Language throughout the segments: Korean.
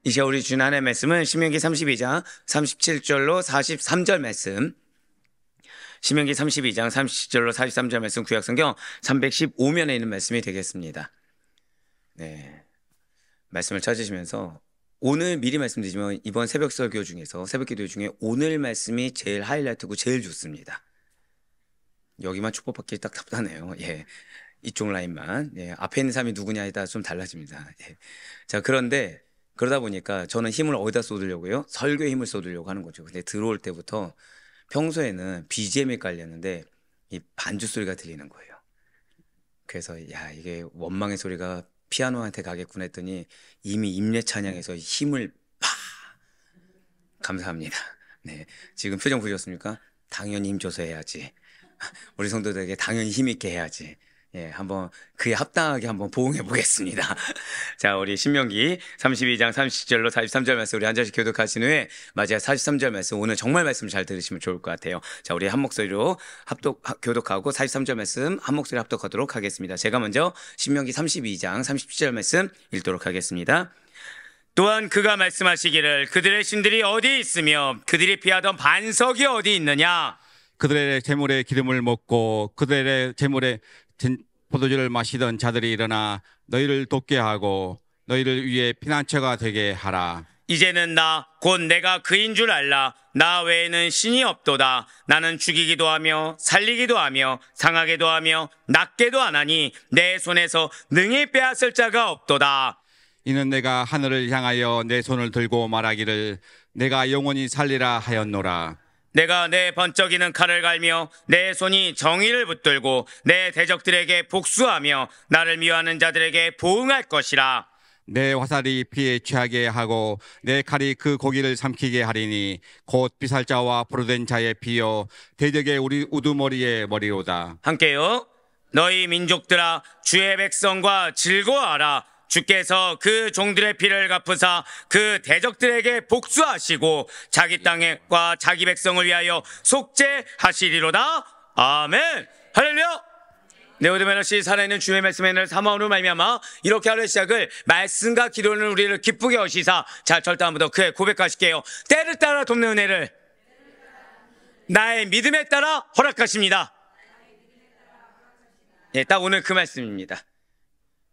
이제 우리 주안의 말씀은 신명기 32장 37절로 43절 말씀, 신명기 32장 37절로 43절 말씀, 구약성경 315면에 있는 말씀이 되겠습니다. 네, 말씀을 찾으시면서 오늘 미리 말씀드리지만 이번 새벽 설교 중에서 새벽 기도 중에 오늘 말씀이 제일 하이라이트고 제일 좋습니다. 여기만 축복받기 딱 답답하네요. 예, 이쪽 라인만. 예, 앞에 있는 사람이 누구냐에 따라 좀 달라집니다. 예. 자, 그런데 그러다 보니까 저는 힘을 어디다 쏟으려고요? 설교에 힘을 쏟으려고 하는 거죠. 근데 들어올 때부터 평소에는 BGM에 깔렸는데 이 반주 소리가 들리는 거예요. 그래서 야, 이게 원망의 소리가 피아노한테 가겠구나 했더니 이미 임례 찬양에서 힘을 감사합니다. 네, 지금 표정 보셨습니까? 당연히 힘줘서 해야지. 우리 성도들에게 당연히 힘있게 해야지. 예, 한번 그에 합당하게 한번 보응해 보겠습니다. 자, 우리 신명기 32장 30절로 43절 말씀 우리 한 절씩 교독하신 후에 마지막 43절 말씀, 오늘 정말 말씀 잘 들으시면 좋을 것 같아요. 자, 우리 한 목소리로 교독하고 43절 말씀 한 목소리 합독하도록 하겠습니다. 제가 먼저 신명기 32장 37절 말씀 읽도록 하겠습니다. 또한 그가 말씀하시기를 그들의 신들이 어디 있으며 그들이 피하던 반석이 어디 있느냐. 그들의 재물의 기름을 먹고 그들의 재물의 포도주를 마시던 자들이 일어나 너희를 돕게 하고 너희를 위해 피난처가 되게 하라. 이제는 나 곧 내가 그인 줄 알라. 나 외에는 신이 없도다. 나는 죽이기도 하며 살리기도 하며 상하게도 하며 낫게도 하나니 내 손에서 능히 빼앗을 자가 없도다. 이는 내가 하늘을 향하여 내 손을 들고 말하기를 내가 영원히 살리라 하였노라. 내가 내 번쩍이는 칼을 갈며 내 손이 정의를 붙들고 내 대적들에게 복수하며 나를 미워하는 자들에게 보응할 것이라. 내 화살이 피에 취하게 하고 내 칼이 그 고기를 삼키게 하리니 곧 비살자와 포로된 자의 피요 대적의 우리 우두머리의 머리로다. 함께요. 너희 민족들아 주의 백성과 즐거워하라. 주께서 그 종들의 피를 갚으사 그 대적들에게 복수하시고 자기 땅과 자기 백성을 위하여 속죄하시리로다. 아멘. 할렐루야. 네, 오늘 메너시 살아있는 주의 말씀의 사마으로 말미암아 이렇게 하루의 시작을 말씀과 기도는 우리를 기쁘게 하시사. 자, 절대 한번 더 크게 고백하실게요. 때를 따라 돕는 은혜를 나의 믿음에 따라 허락하십니다. 예, 딱 오늘 그 말씀입니다.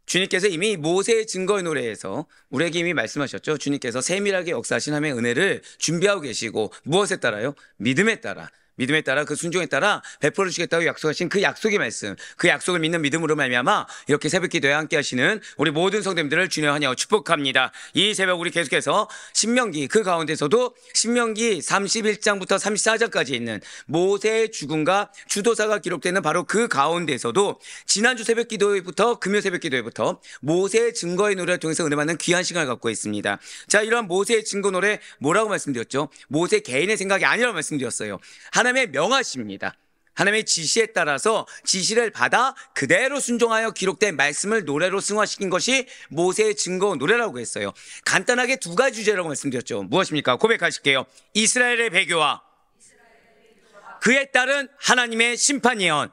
주님께서 이미 모세의 증거의 노래에서 우리에게 이미 말씀하셨죠. 주님께서 세밀하게 역사하신 하나님의 은혜를 준비하고 계시고 무엇에 따라요? 믿음에 따라. 믿음에 따라 그 순종에 따라 베풀어 주시겠다고 약속하신 그 약속의 말씀, 그 약속을 믿는 믿음으로 말미암아 이렇게 새벽 기도에 함께 하시는 우리 모든 성도님들을 주님 환영하고 축복합니다. 이 새벽 우리 계속해서 신명기, 그 가운데서도 신명기 31장부터 34장까지 있는 모세의 죽음과 주도사가 기록되는 바로 그 가운데서도 지난주 새벽 기도회부터 금요 새벽 기도회부터 모세의 증거의 노래를 통해서 은혜 받는 귀한 시간을 갖고 있습니다. 자, 이러한 모세의 증거 노래 뭐라고 말씀드렸죠? 모세 개인의 생각이 아니라고 말씀드렸어요. 하나님의 명하십니다. 하나님의 지시에 따라서 지시를 받아 그대로 순종하여 기록된 말씀을 노래로 승화시킨 것이 모세의 증거 노래라고 했어요. 간단하게 두 가지 주제라고 말씀드렸죠. 무엇입니까? 고백하실게요. 이스라엘의 배교와 그에 따른 하나님의 심판 예언.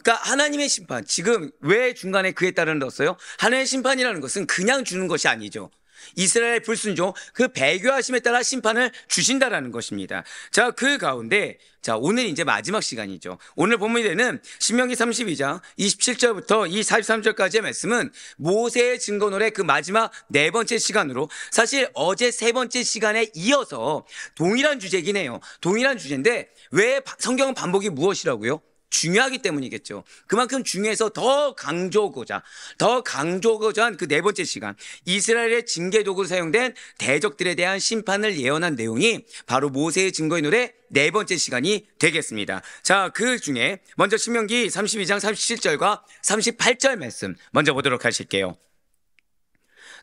그러니까 하나님의 심판. 지금 왜 중간에 그에 따른 넣었어요? 하나님의 심판이라는 것은 그냥 주는 것이 아니죠. 이스라엘의 불순종, 그 배교하심에 따라 심판을 주신다라는 것입니다. 자, 그 가운데 자, 오늘 이제 마지막 시간이죠. 오늘 본문이 되는 신명기 32장 27절부터 이 43절까지의 말씀은 모세의 증거 노래 그 마지막 네 번째 시간으로 사실 어제 세 번째 시간에 이어서 동일한 주제이긴 해요. 동일한 주제인데 왜 성경은 반복이 무엇이라고요? 중요하기 때문이겠죠. 그만큼 중요해서 더 강조하고자 한 그 네 번째 시간, 이스라엘의 징계 도구로 사용된 대적들에 대한 심판을 예언한 내용이 바로 모세의 증거의 노래 네 번째 시간이 되겠습니다. 자, 그 중에 먼저 신명기 32장 37절과 38절 말씀 먼저 보도록 하실게요.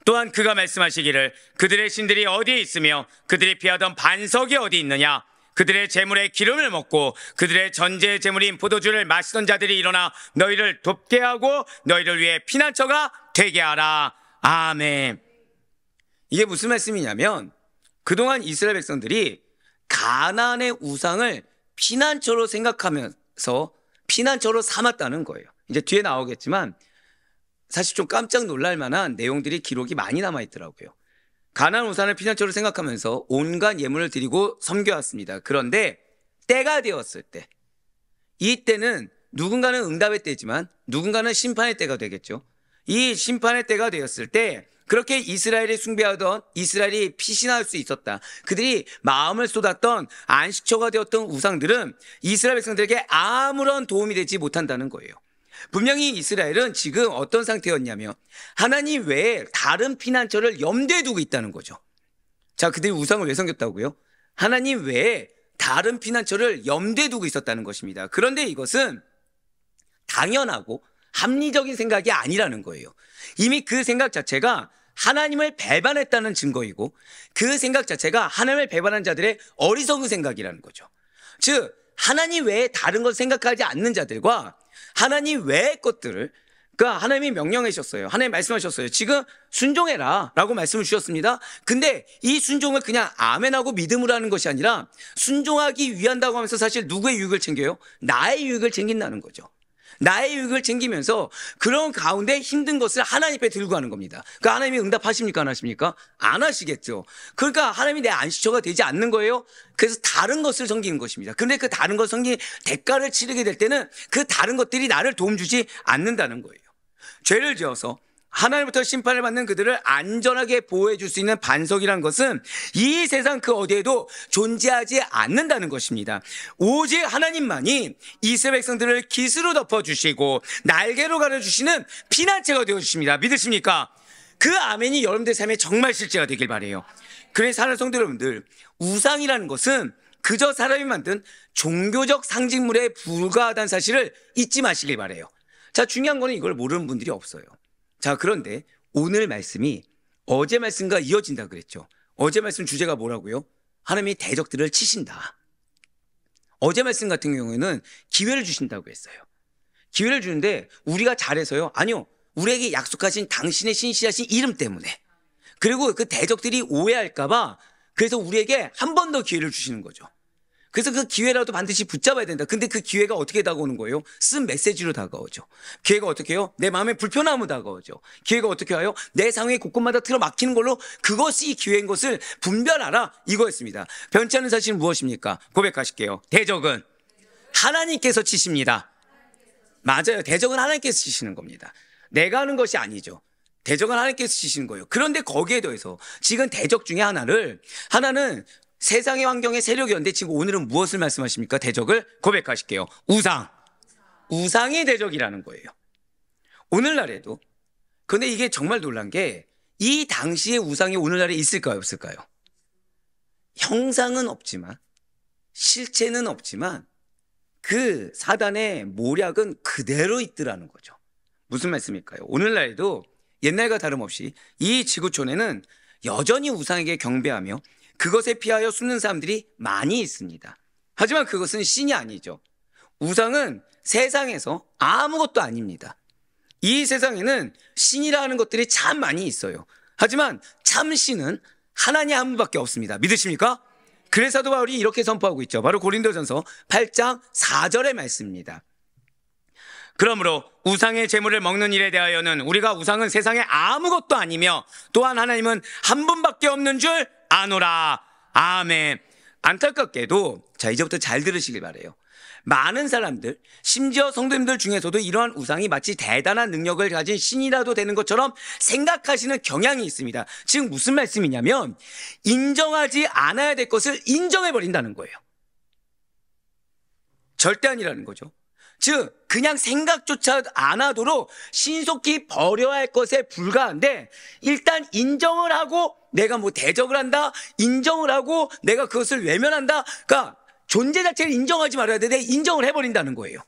또한 그가 말씀하시기를 그들의 신들이 어디에 있으며 그들이 피하던 반석이 어디 있느냐. 그들의 재물의 기름을 먹고 그들의 전제 재물인 포도주를 마시던 자들이 일어나 너희를 돕게 하고 너희를 위해 피난처가 되게 하라. 아멘. 이게 무슨 말씀이냐면 그동안 이스라엘 백성들이 가나안의 우상을 피난처로 생각하면서 피난처로 삼았다는 거예요. 이제 뒤에 나오겠지만 사실 좀 깜짝 놀랄 만한 내용들이 기록이 많이 남아 있더라고요. 가나안 우상을 피난처로 생각하면서 온갖 예물을 드리고 섬겨왔습니다. 그런데 때가 되었을 때, 이 때는 누군가는 응답의 때지만 누군가는 심판의 때가 되겠죠. 이 심판의 때가 되었을 때 그렇게 이스라엘이 숭배하던, 이스라엘이 피신할 수 있었다, 그들이 마음을 쏟았던 안식처가 되었던 우상들은 이스라엘 백성들에게 아무런 도움이 되지 못한다는 거예요. 분명히 이스라엘은 지금 어떤 상태였냐면 하나님 외에 다른 피난처를 염두에 두고 있다는 거죠. 자, 그들이 우상을 왜 섬겼다고요? 하나님 외에 다른 피난처를 염두에 두고 있었다는 것입니다. 그런데 이것은 당연하고 합리적인 생각이 아니라는 거예요. 이미 그 생각 자체가 하나님을 배반했다는 증거이고, 그 생각 자체가 하나님을 배반한 자들의 어리석은 생각이라는 거죠. 즉, 하나님 외에 다른 걸 생각하지 않는 자들과 하나님 외의 것들을, 그러니까 하나님이 명령하셨어요. 하나님 말씀하셨어요. 지금 순종해라 라고 말씀을 주셨습니다. 근데 이 순종을 그냥 아멘하고 믿음으로 하는 것이 아니라 순종하기 위한다고 하면서 사실 누구의 유익을 챙겨요? 나의 유익을 챙긴다는 거죠. 나의 유익을 챙기면서 그런 가운데 힘든 것을 하나님 앞에 들고 가는 겁니다. 그러니까 하나님이 응답하십니까? 안 하십니까? 안 하시겠죠. 그러니까 하나님이 내 안식처가 되지 않는 거예요. 그래서 다른 것을 섬기는 것입니다. 근데 그 다른 것을 섬기는 대가를 치르게 될 때는 그 다른 것들이 나를 도움 주지 않는다는 거예요. 죄를 지어서 하나님부터 심판을 받는 그들을 안전하게 보호해 줄 수 있는 반석이라는 것은 이 세상 그 어디에도 존재하지 않는다는 것입니다. 오직 하나님만이 이스라엘 백성들을 깃으로 덮어주시고 날개로 가려주시는 피난처가 되어주십니다. 믿으십니까? 그 아멘이 여러분들 삶에 정말 실제가 되길 바라요. 그래서 사랑하는 성도 여러분들, 우상이라는 것은 그저 사람이 만든 종교적 상징물에 불과하다는 사실을 잊지 마시길 바라요. 자, 중요한 거는 이걸 모르는 분들이 없어요. 자, 그런데 오늘 말씀이 어제 말씀과 이어진다 그랬죠. 어제 말씀 주제가 뭐라고요? 하나님이 대적들을 치신다. 어제 말씀 같은 경우에는 기회를 주신다고 했어요. 기회를 주는데 우리가 잘해서요? 아니요. 우리에게 약속하신 당신의 신실하신 이름 때문에, 그리고 그 대적들이 오해할까봐, 그래서 우리에게 한 번 더 기회를 주시는 거죠. 그래서 그 기회라도 반드시 붙잡아야 된다. 근데 그 기회가 어떻게 다가오는 거예요? 쓴 메시지로 다가오죠. 기회가 어떻게 해요? 내 마음에 불편함으로 다가오죠. 기회가 어떻게 와요? 내 상황이 곳곳마다 틀어막히는 걸로 그것이 기회인 것을 분별하라, 이거였습니다. 변치 않은 사실은 무엇입니까? 고백하실게요. 대적은 하나님께서 치십니다. 맞아요. 대적은 하나님께서 치시는 겁니다. 내가 하는 것이 아니죠. 대적은 하나님께서 치시는 거예요. 그런데 거기에 더해서 지금 대적 중에 하나는 세상의 환경의 세력이었는데 지금 오늘은 무엇을 말씀하십니까? 대적을 고백하실게요. 우상이 대적이라는 거예요. 오늘날에도. 그런데 이게 정말 놀란 게, 이 당시의 우상이 오늘날에 있을까요? 없을까요? 형상은 없지만, 실체는 없지만 그 사단의 모략은 그대로 있더라는 거죠. 무슨 말씀일까요? 오늘날에도 옛날과 다름없이 이 지구촌에는 여전히 우상에게 경배하며 그것에 피하여 숨는 사람들이 많이 있습니다. 하지만 그것은 신이 아니죠. 우상은 세상에서 아무것도 아닙니다. 이 세상에는 신이라 하는 것들이 참 많이 있어요. 하지만 참 신은 하나님 한 분밖에 없습니다. 믿으십니까? 그래서 사도 바울이 이렇게 선포하고 있죠. 바로 고린도전서 8장 4절의 말씀입니다. 그러므로 우상의 제물을 먹는 일에 대하여는 우리가 우상은 세상에 아무것도 아니며 또한 하나님은 한 분밖에 없는 줄 아노라. 아멘. 안타깝게도, 자, 이제부터 잘 들으시길 바라요. 많은 사람들, 심지어 성도님들 중에서도 이러한 우상이 마치 대단한 능력을 가진 신이라도 되는 것처럼 생각하시는 경향이 있습니다. 즉 무슨 말씀이냐면, 인정하지 않아야 될 것을 인정해버린다는 거예요. 절대 아니라는 거죠. 즉 그냥 생각조차 안 하도록 신속히 버려야 할 것에 불과한데, 일단 인정을 하고 내가 뭐 대적을 한다, 인정을 하고 내가 그것을 외면한다, 그러니까 존재 자체를 인정하지 말아야 되는데 인정을 해버린다는 거예요.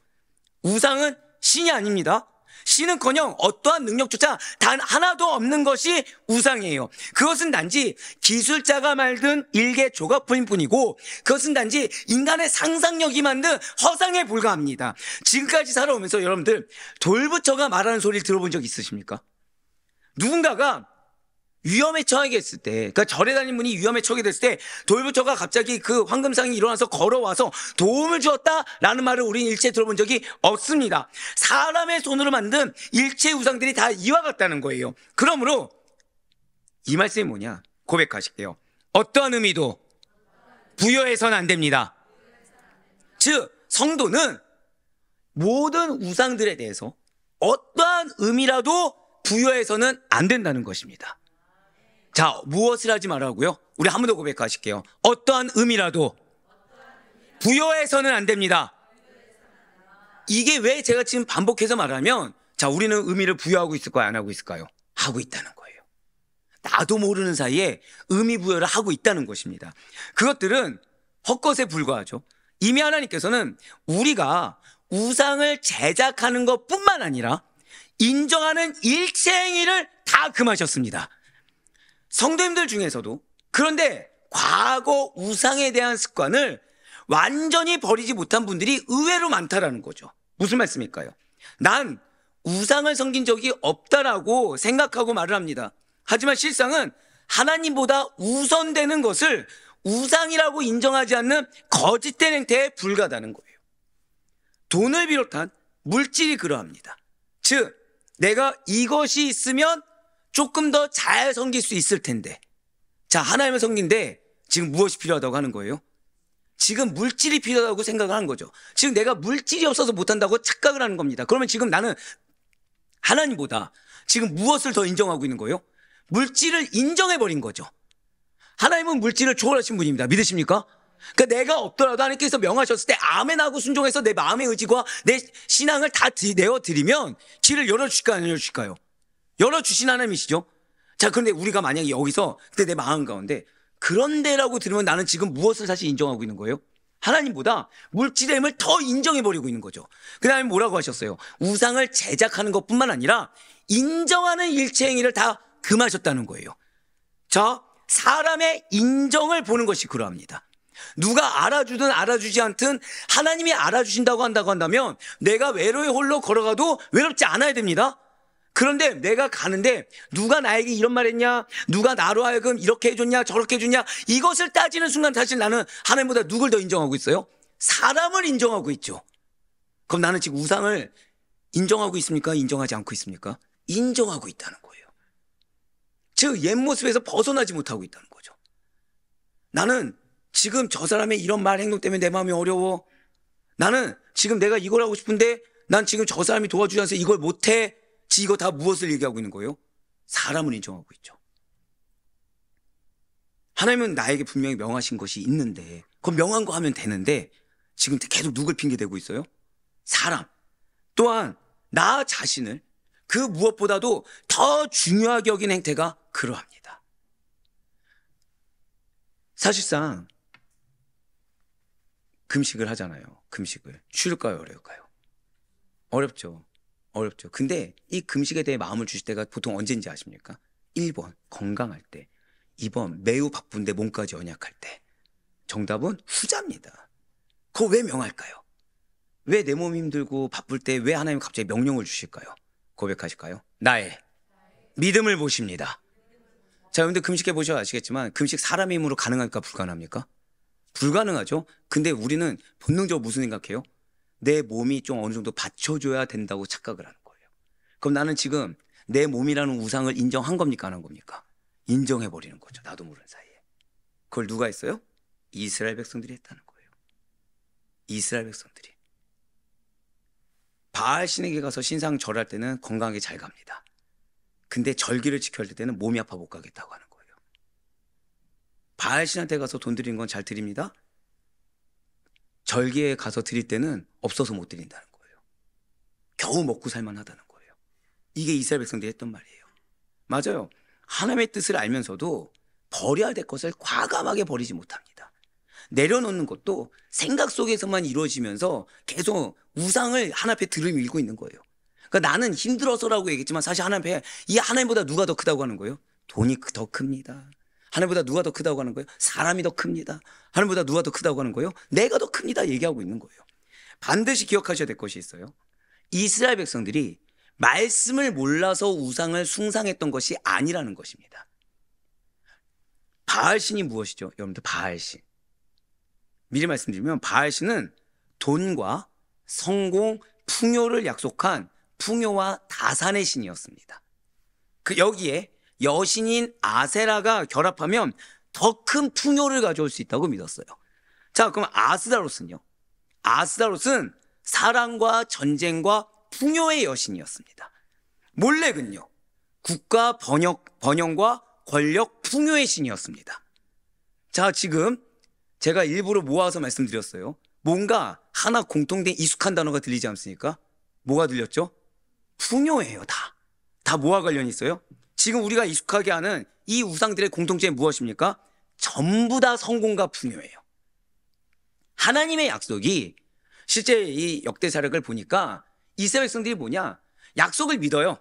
우상은 신이 아닙니다. 신은커녕 어떠한 능력조차 단 하나도 없는 것이 우상이에요. 그것은 단지 기술자가 만든 일개 조각품일 뿐이고, 그것은 단지 인간의 상상력이 만든 허상에 불과합니다. 지금까지 살아오면서 여러분들 돌부처가 말하는 소리를 들어본 적 있으십니까? 누군가가 위험에 처하게 했을 때, 그러니까 절에 다니는 분이 위험에 처하게 됐을 때 돌부처가 갑자기 그 황금상이 일어나서 걸어와서 도움을 주었다라는 말을 우리는 일체 들어본 적이 없습니다. 사람의 손으로 만든 일체 우상들이 다 이와 같다는 거예요. 그러므로 이 말씀이 뭐냐? 고백하실게요. 어떠한 의미도 부여해서는 안 됩니다. 즉 성도는 모든 우상들에 대해서 어떠한 의미라도 부여해서는 안 된다는 것입니다. 자, 무엇을 하지 말라고요? 우리 한 번 더 고백하실게요. 어떠한 의미라도 부여해서는 안 됩니다. 이게 왜 제가 지금 반복해서 말하면, 자, 우리는 의미를 부여하고 있을까요? 안 하고 있을까요? 하고 있다는 거예요. 나도 모르는 사이에 의미 부여를 하고 있다는 것입니다. 그것들은 헛것에 불과하죠. 이미 하나님께서는 우리가 우상을 제작하는 것뿐만 아니라 인정하는 일체 행위를 다 금하셨습니다. 성도님들 중에서도 그런데 과거 우상에 대한 습관을 완전히 버리지 못한 분들이 의외로 많다라는 거죠. 무슨 말씀일까요? 난 우상을 섬긴 적이 없다라고 생각하고 말을 합니다. 하지만 실상은 하나님보다 우선되는 것을 우상이라고 인정하지 않는 거짓된 행태에 불과하다는 거예요. 돈을 비롯한 물질이 그러합니다. 즉 내가 이것이 있으면 조금 더 잘 섬길 수 있을 텐데, 자, 하나님을 섬긴데 지금 무엇이 필요하다고 하는 거예요? 지금 물질이 필요하다고 생각을 하는 거죠. 지금 내가 물질이 없어서 못한다고 착각을 하는 겁니다. 그러면 지금 나는 하나님보다 지금 무엇을 더 인정하고 있는 거예요? 물질을 인정해버린 거죠. 하나님은 물질을 초월하신 분입니다. 믿으십니까? 그러니까 내가 없더라도 하나님께서 명하셨을 때 아멘하고 순종해서 내 마음의 의지와 내 신앙을 다 내어드리면 길을 열어주실까요? 안 열어주실까요? 열어주신 하나님이시죠. 자, 그런데 우리가 만약에 여기서 그때 내 마음 가운데 그런데라고 들으면 나는 지금 무엇을 사실 인정하고 있는 거예요? 하나님보다 물질의 힘을 더 인정해버리고 있는 거죠. 그 다음에 뭐라고 하셨어요? 우상을 제작하는 것뿐만 아니라 인정하는 일체 행위를 다 금하셨다는 거예요. 자, 사람의 인정을 보는 것이 그러합니다. 누가 알아주든 알아주지 않든 하나님이 알아주신다고 한다면 내가 외로이 홀로 걸어가도 외롭지 않아야 됩니다. 그런데 내가 가는데 누가 나에게 이런 말 했냐, 누가 나로 하여금 이렇게 해줬냐 저렇게 해줬냐, 이것을 따지는 순간 사실 나는 하나님보다 누굴 더 인정하고 있어요? 사람을 인정하고 있죠. 그럼 나는 지금 우상을 인정하고 있습니까? 인정하지 않고 있습니까? 인정하고 있다는 거예요. 즉 옛 모습에서 벗어나지 못하고 있다는 거죠. 나는 지금 저 사람의 이런 말 행동 때문에 내 마음이 어려워. 나는 지금 내가 이걸 하고 싶은데 난 지금 저 사람이 도와주지 않아서 이걸 못해. 이거 다 무엇을 얘기하고 있는 거예요? 사람을 인정하고 있죠. 하나님은 나에게 분명히 명하신 것이 있는데, 그건 명한 거 하면 되는데 지금 계속 누굴 핑계대고 있어요? 사람. 또한 나 자신을 그 무엇보다도 더 중요하게 여긴 행태가 그러합니다. 사실상 금식을 하잖아요. 금식을. 쉬울까요? 어려울까요? 어렵죠. 어렵죠. 근데 이 금식에 대해 마음을 주실 때가 보통 언제인지 아십니까? 1번 건강할 때, 2번 매우 바쁜데 몸까지 연약할 때. 정답은 후자입니다. 그거 왜 명할까요? 왜 내 몸이 힘들고 바쁠 때 왜 하나님 갑자기 명령을 주실까요? 고백하실까요? 나의 믿음을 보십니다. 자, 여러분들 금식해 보셔야 아시겠지만 금식 사람의 힘으로 가능할까 불가능합니까? 불가능하죠. 근데 우리는 본능적으로 무슨 생각해요? 내 몸이 좀 어느 정도 받쳐줘야 된다고 착각을 하는 거예요. 그럼 나는 지금 내 몸이라는 우상을 인정한 겁니까? 안 한 겁니까? 인정해버리는 거죠. 나도 모르는 사이에. 그걸 누가 했어요? 이스라엘 백성들이 했다는 거예요. 이스라엘 백성들이. 바알 신에게 가서 신상 절할 때는 건강하게 잘 갑니다. 근데 절기를 지켜야 될 때는 몸이 아파 못 가겠다고 하는 거예요. 바알 신한테 가서 돈 드리는 건 잘 드립니다. 절기에 가서 드릴 때는 없어서 못 드린다는 거예요. 겨우 먹고 살만하다는 거예요. 이게 이스라엘 백성들이 했던 말이에요. 맞아요. 하나님의 뜻을 알면서도 버려야 될 것을 과감하게 버리지 못합니다. 내려놓는 것도 생각 속에서만 이루어지면서 계속 우상을 하나님 앞에 들이밀고 있는 거예요. 그러니까 나는 힘들어서라고 얘기했지만 사실 하나님 앞에 이 하나님보다 누가 더 크다고 하는 거예요? 돈이 더 큽니다. 하나님보다 누가 더 크다고 하는 거예요? 사람이 더 큽니다. 하나님보다 누가 더 크다고 하는 거예요? 내가 더 큽니다 얘기하고 있는 거예요. 반드시 기억하셔야 될 것이 있어요. 이스라엘 백성들이 말씀을 몰라서 우상을 숭상했던 것이 아니라는 것입니다. 바알신이 무엇이죠? 여러분들, 바알신. 미리 말씀드리면 바알신은 돈과 성공, 풍요를 약속한 풍요와 다산의 신이었습니다. 여기에 여신인 아세라가 결합하면 더 큰 풍요를 가져올 수 있다고 믿었어요. 자, 그럼 아스다로스는요? 아스다로스는 사랑과 전쟁과 풍요의 여신이었습니다. 몰렉은요? 국가 번영과 권력, 풍요의 신이었습니다. 자, 지금 제가 일부러 모아서 말씀드렸어요. 뭔가 하나 공통된 익숙한 단어가 들리지 않습니까? 뭐가 들렸죠? 풍요예요, 다. 다 뭐와 관련이 있어요? 지금 우리가 익숙하게 하는 이 우상들의 공통점이 무엇입니까? 전부 다 성공과 풍요예요. 하나님의 약속이 실제 이 역대사력을 보니까 이스라엘 백성들이 뭐냐? 약속을 믿어요.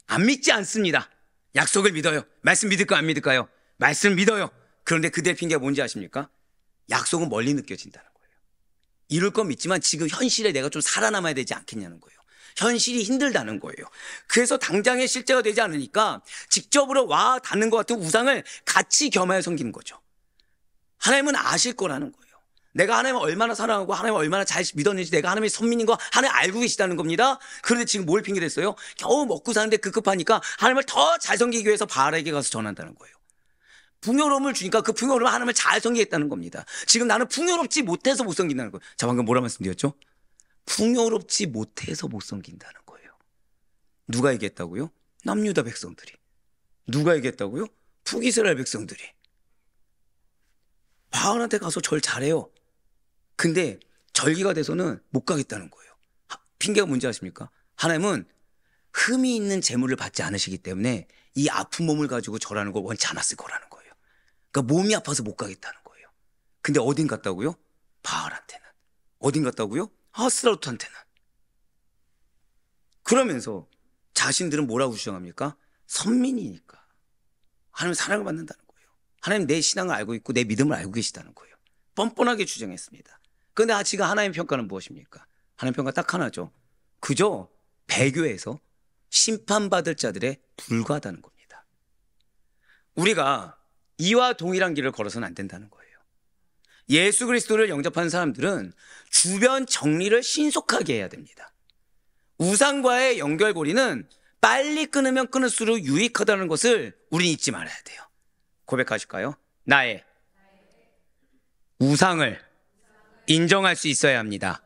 안 믿지 않습니다. 약속을 믿어요. 말씀 믿을까 안 믿을까요? 말씀 믿어요. 그런데 그들의 핑계가 뭔지 아십니까? 약속은 멀리 느껴진다는 거예요. 이룰 건 믿지만 지금 현실에 내가 좀 살아남아야 되지 않겠냐는 거예요. 현실이 힘들다는 거예요. 그래서 당장의 실제가 되지 않으니까 직접으로 와 닿는 것 같은 우상을 같이 겸하여 섬기는 거죠. 하나님은 아실 거라는 거예요. 내가 하나님을 얼마나 사랑하고 하나님을 얼마나 잘 믿었는지, 내가 하나님의 선민인 거 하나님 알고 계시다는 겁니다. 그런데 지금 뭘 핑계 댔어요? 겨우 먹고 사는데 급급하니까 하나님을 더 잘 섬기기 위해서 바알에게 가서 전한다는 거예요. 풍요로움을 주니까 그 풍요로움을 하나님을 잘 섬기겠다는 겁니다. 지금 나는 풍요롭지 못해서 못 섬긴다는 거예요. 자, 방금 뭐라 말씀드렸죠? 풍요롭지 못해서 못 섬긴다는 거예요. 누가 얘기했다고요? 남유다 백성들이. 누가 얘기했다고요? 북이스라엘 백성들이. 바알한테 가서 절 잘해요. 근데 절기가 돼서는 못 가겠다는 거예요. 핑계가 뭔지 아십니까? 하나님은 흠이 있는 재물을 받지 않으시기 때문에 이 아픈 몸을 가지고 절하는 걸 원치 않았을 거라는 거예요. 그러니까 몸이 아파서 못 가겠다는 거예요. 근데 어딘 갔다고요? 바알한테는. 어딘 갔다고요? 아스타로트한테는. 그러면서 자신들은 뭐라고 주장합니까? 선민이니까. 하나님 사랑을 받는다는 거예요. 하나님 내 신앙을 알고 있고 내 믿음을 알고 계시다는 거예요. 뻔뻔하게 주장했습니다. 그런데 지금 하나님의 평가는 무엇입니까? 하나님의 평가 딱 하나죠. 그저 배교에서 심판받을 자들에 불과하다는 겁니다. 우리가 이와 동일한 길을 걸어서는 안 된다는 거예요. 예수 그리스도를 영접하는 사람들은 주변 정리를 신속하게 해야 됩니다. 우상과의 연결고리는 빨리 끊으면 끊을수록 유익하다는 것을 우리는 잊지 말아야 돼요. 고백하실까요? 나의 우상을 인정할 수 있어야 합니다.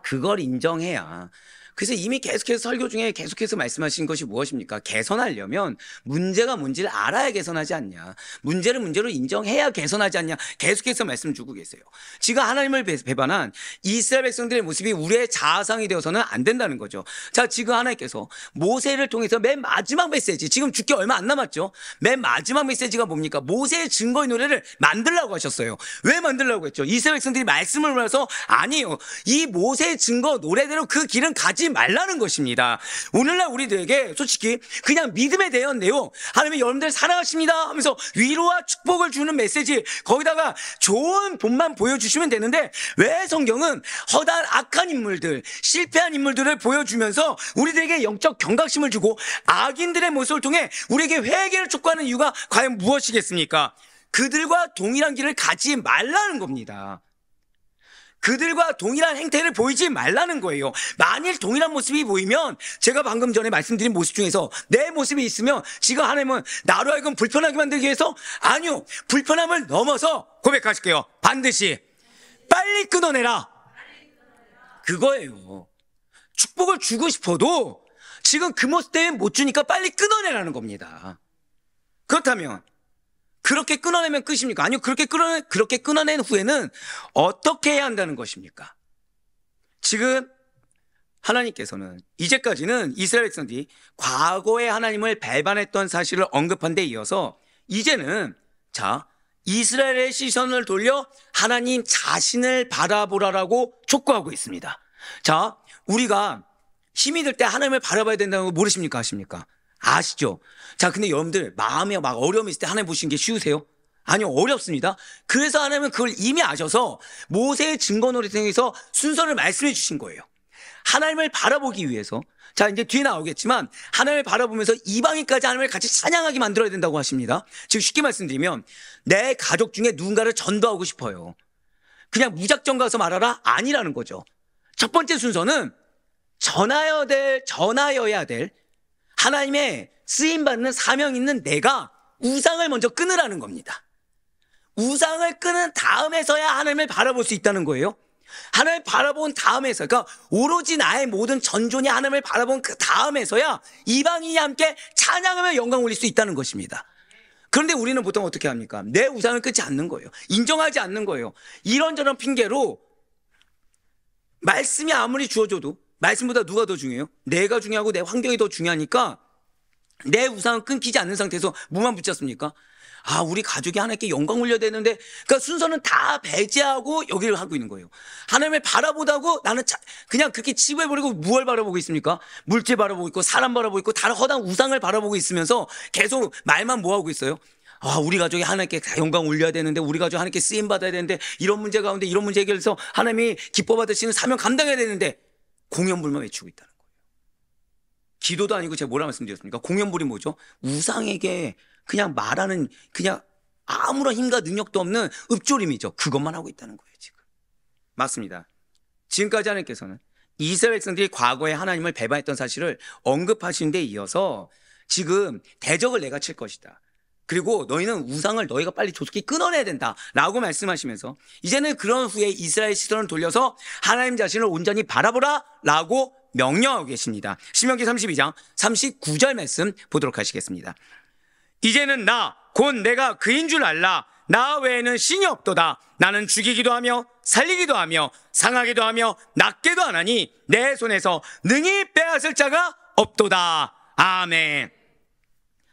그걸 인정해야. 그래서 이미 계속해서 설교 중에 계속해서 말씀하신 것이 무엇입니까? 개선하려면 문제가 뭔지를 알아야 개선하지 않냐. 문제를 문제로 인정해야 개선하지 않냐. 계속해서 말씀 주고 계세요. 지금 하나님을 배반한 이스라엘 백성들의 모습이 우리의 자아상이 되어서는 안 된다는 거죠. 자, 지금 하나님께서 모세를 통해서 맨 마지막 메시지, 지금 죽기 얼마 안 남았죠. 맨 마지막 메시지가 뭡니까? 모세의 증거의 노래를 만들라고 하셨어요. 왜 만들라고 했죠? 이스라엘 백성들이 말씀을 몰라서 아니에요. 이 모세의 증거 노래대로 그 길은 가지 말라는 것입니다. 오늘날 우리들에게 솔직히 그냥 믿음에 대한 내용, 하나님이 여러분들 사랑하십니다 하면서 위로와 축복을 주는 메시지, 거기다가 좋은 본만 보여주시면 되는데 왜 성경은 허다한 악한 인물들, 실패한 인물들을 보여주면서 우리들에게 영적 경각심을 주고 악인들의 모습을 통해 우리에게 회개를 촉구하는 이유가 과연 무엇이겠습니까? 그들과 동일한 길을 가지 말라는 겁니다. 그들과 동일한 행태를 보이지 말라는 거예요. 만일 동일한 모습이 보이면 제가 방금 전에 말씀드린 모습 중에서 내 모습이 있으면 지금 하나님은 나로 하여금 불편하게 만들기 위해서, 아니요, 불편함을 넘어서 고백하실게요. 반드시 빨리 끊어내라. 그거예요. 축복을 주고 싶어도 지금 그 모습 때문에 못 주니까 빨리 끊어내라는 겁니다. 그렇다면 그렇게 끊어내면 끝입니까? 아니요, 그렇게 끊어낸 후에는 어떻게 해야 한다는 것입니까? 지금 하나님께서는 이제까지는 이스라엘 백성들이 과거에 하나님을 배반했던 사실을 언급한 데 이어서 이제는 자, 이스라엘의 시선을 돌려 하나님 자신을 바라보라라고 촉구하고 있습니다. 자, 우리가 힘이 들 때 하나님을 바라봐야 된다는 거 모르십니까? 아십니까? 아시죠? 자, 근데 여러분들 마음에 막 어려움이 있을 때 하나님 보시는 게 쉬우세요? 아니요, 어렵습니다. 그래서 하나님은 그걸 이미 아셔서 모세의 증거 노래를 통해서 순서를 말씀해 주신 거예요. 하나님을 바라보기 위해서, 자 이제 뒤에 나오겠지만 하나님을 바라보면서 이방인까지 하나님을 같이 찬양하게 만들어야 된다고 하십니다. 즉 쉽게 말씀드리면 내 가족 중에 누군가를 전도하고 싶어요. 그냥 무작정 가서 말하라? 아니라는 거죠. 첫 번째 순서는 전하여야 될 하나님의 쓰임받는 사명 있는 내가 우상을 먼저 끊으라는 겁니다. 우상을 끊은 다음에서야 하나님을 바라볼 수 있다는 거예요. 하나님을 바라본 다음에서, 그러니까 오로지 나의 모든 전존이 하나님을 바라본 그 다음에서야 이방인이 함께 찬양하며 영광 올릴 수 있다는 것입니다. 그런데 우리는 보통 어떻게 합니까? 내 우상을 끊지 않는 거예요. 인정하지 않는 거예요. 이런저런 핑계로 말씀이 아무리 주어져도 말씀보다 누가 더 중요해요? 내가 중요하고 내 환경이 더 중요하니까 내 우상은 끊기지 않는 상태에서 뭐만 붙잡습니까? 아, 우리 가족이 하나님께 영광 올려야 되는데, 그러니까 순서는 다 배제하고 여기를 하고 있는 거예요. 하나님을 바라보다고 나는 그냥 그렇게 치부해버리고 무엇을 바라보고 있습니까? 물질 바라보고 있고 사람 바라보고 있고 다른 허당 우상을 바라보고 있으면서 계속 말만 뭐 하고 있어요? 아, 우리 가족이 하나님께 영광 올려야 되는데, 우리 가족이 하나님께 쓰임 받아야 되는데, 이런 문제 가운데 이런 문제 해결해서 하나님이 기뻐 받으시는 사명 감당해야 되는데 공연불만 외치고 있다는 거예요. 기도도 아니고 제가 뭐라 말씀드렸습니까? 공연불이 뭐죠? 우상에게 그냥 말하는, 그냥 아무런 힘과 능력도 없는 읊조림이죠. 그것만 하고 있다는 거예요, 지금. 맞습니다. 지금까지 하나님께서는 이스라엘 백성들이 과거에 하나님을 배반했던 사실을 언급하신 데 이어서 지금 대적을 내가 칠 것이다. 그리고 너희는 우상을 너희가 빨리 조속히 끊어내야 된다 라고 말씀하시면서 이제는 그런 후에 이스라엘 시선을 돌려서 하나님 자신을 온전히 바라보라 라고 명령하고 계십니다. 신명기 32장 39절 말씀 보도록 하시겠습니다. 이제는 나 곧 내가 그인 줄 알라. 나 외에는 신이 없도다. 나는 죽이기도 하며 살리기도 하며 상하기도 하며 낫게도 하나니 내 손에서 능히 빼앗을 자가 없도다. 아멘.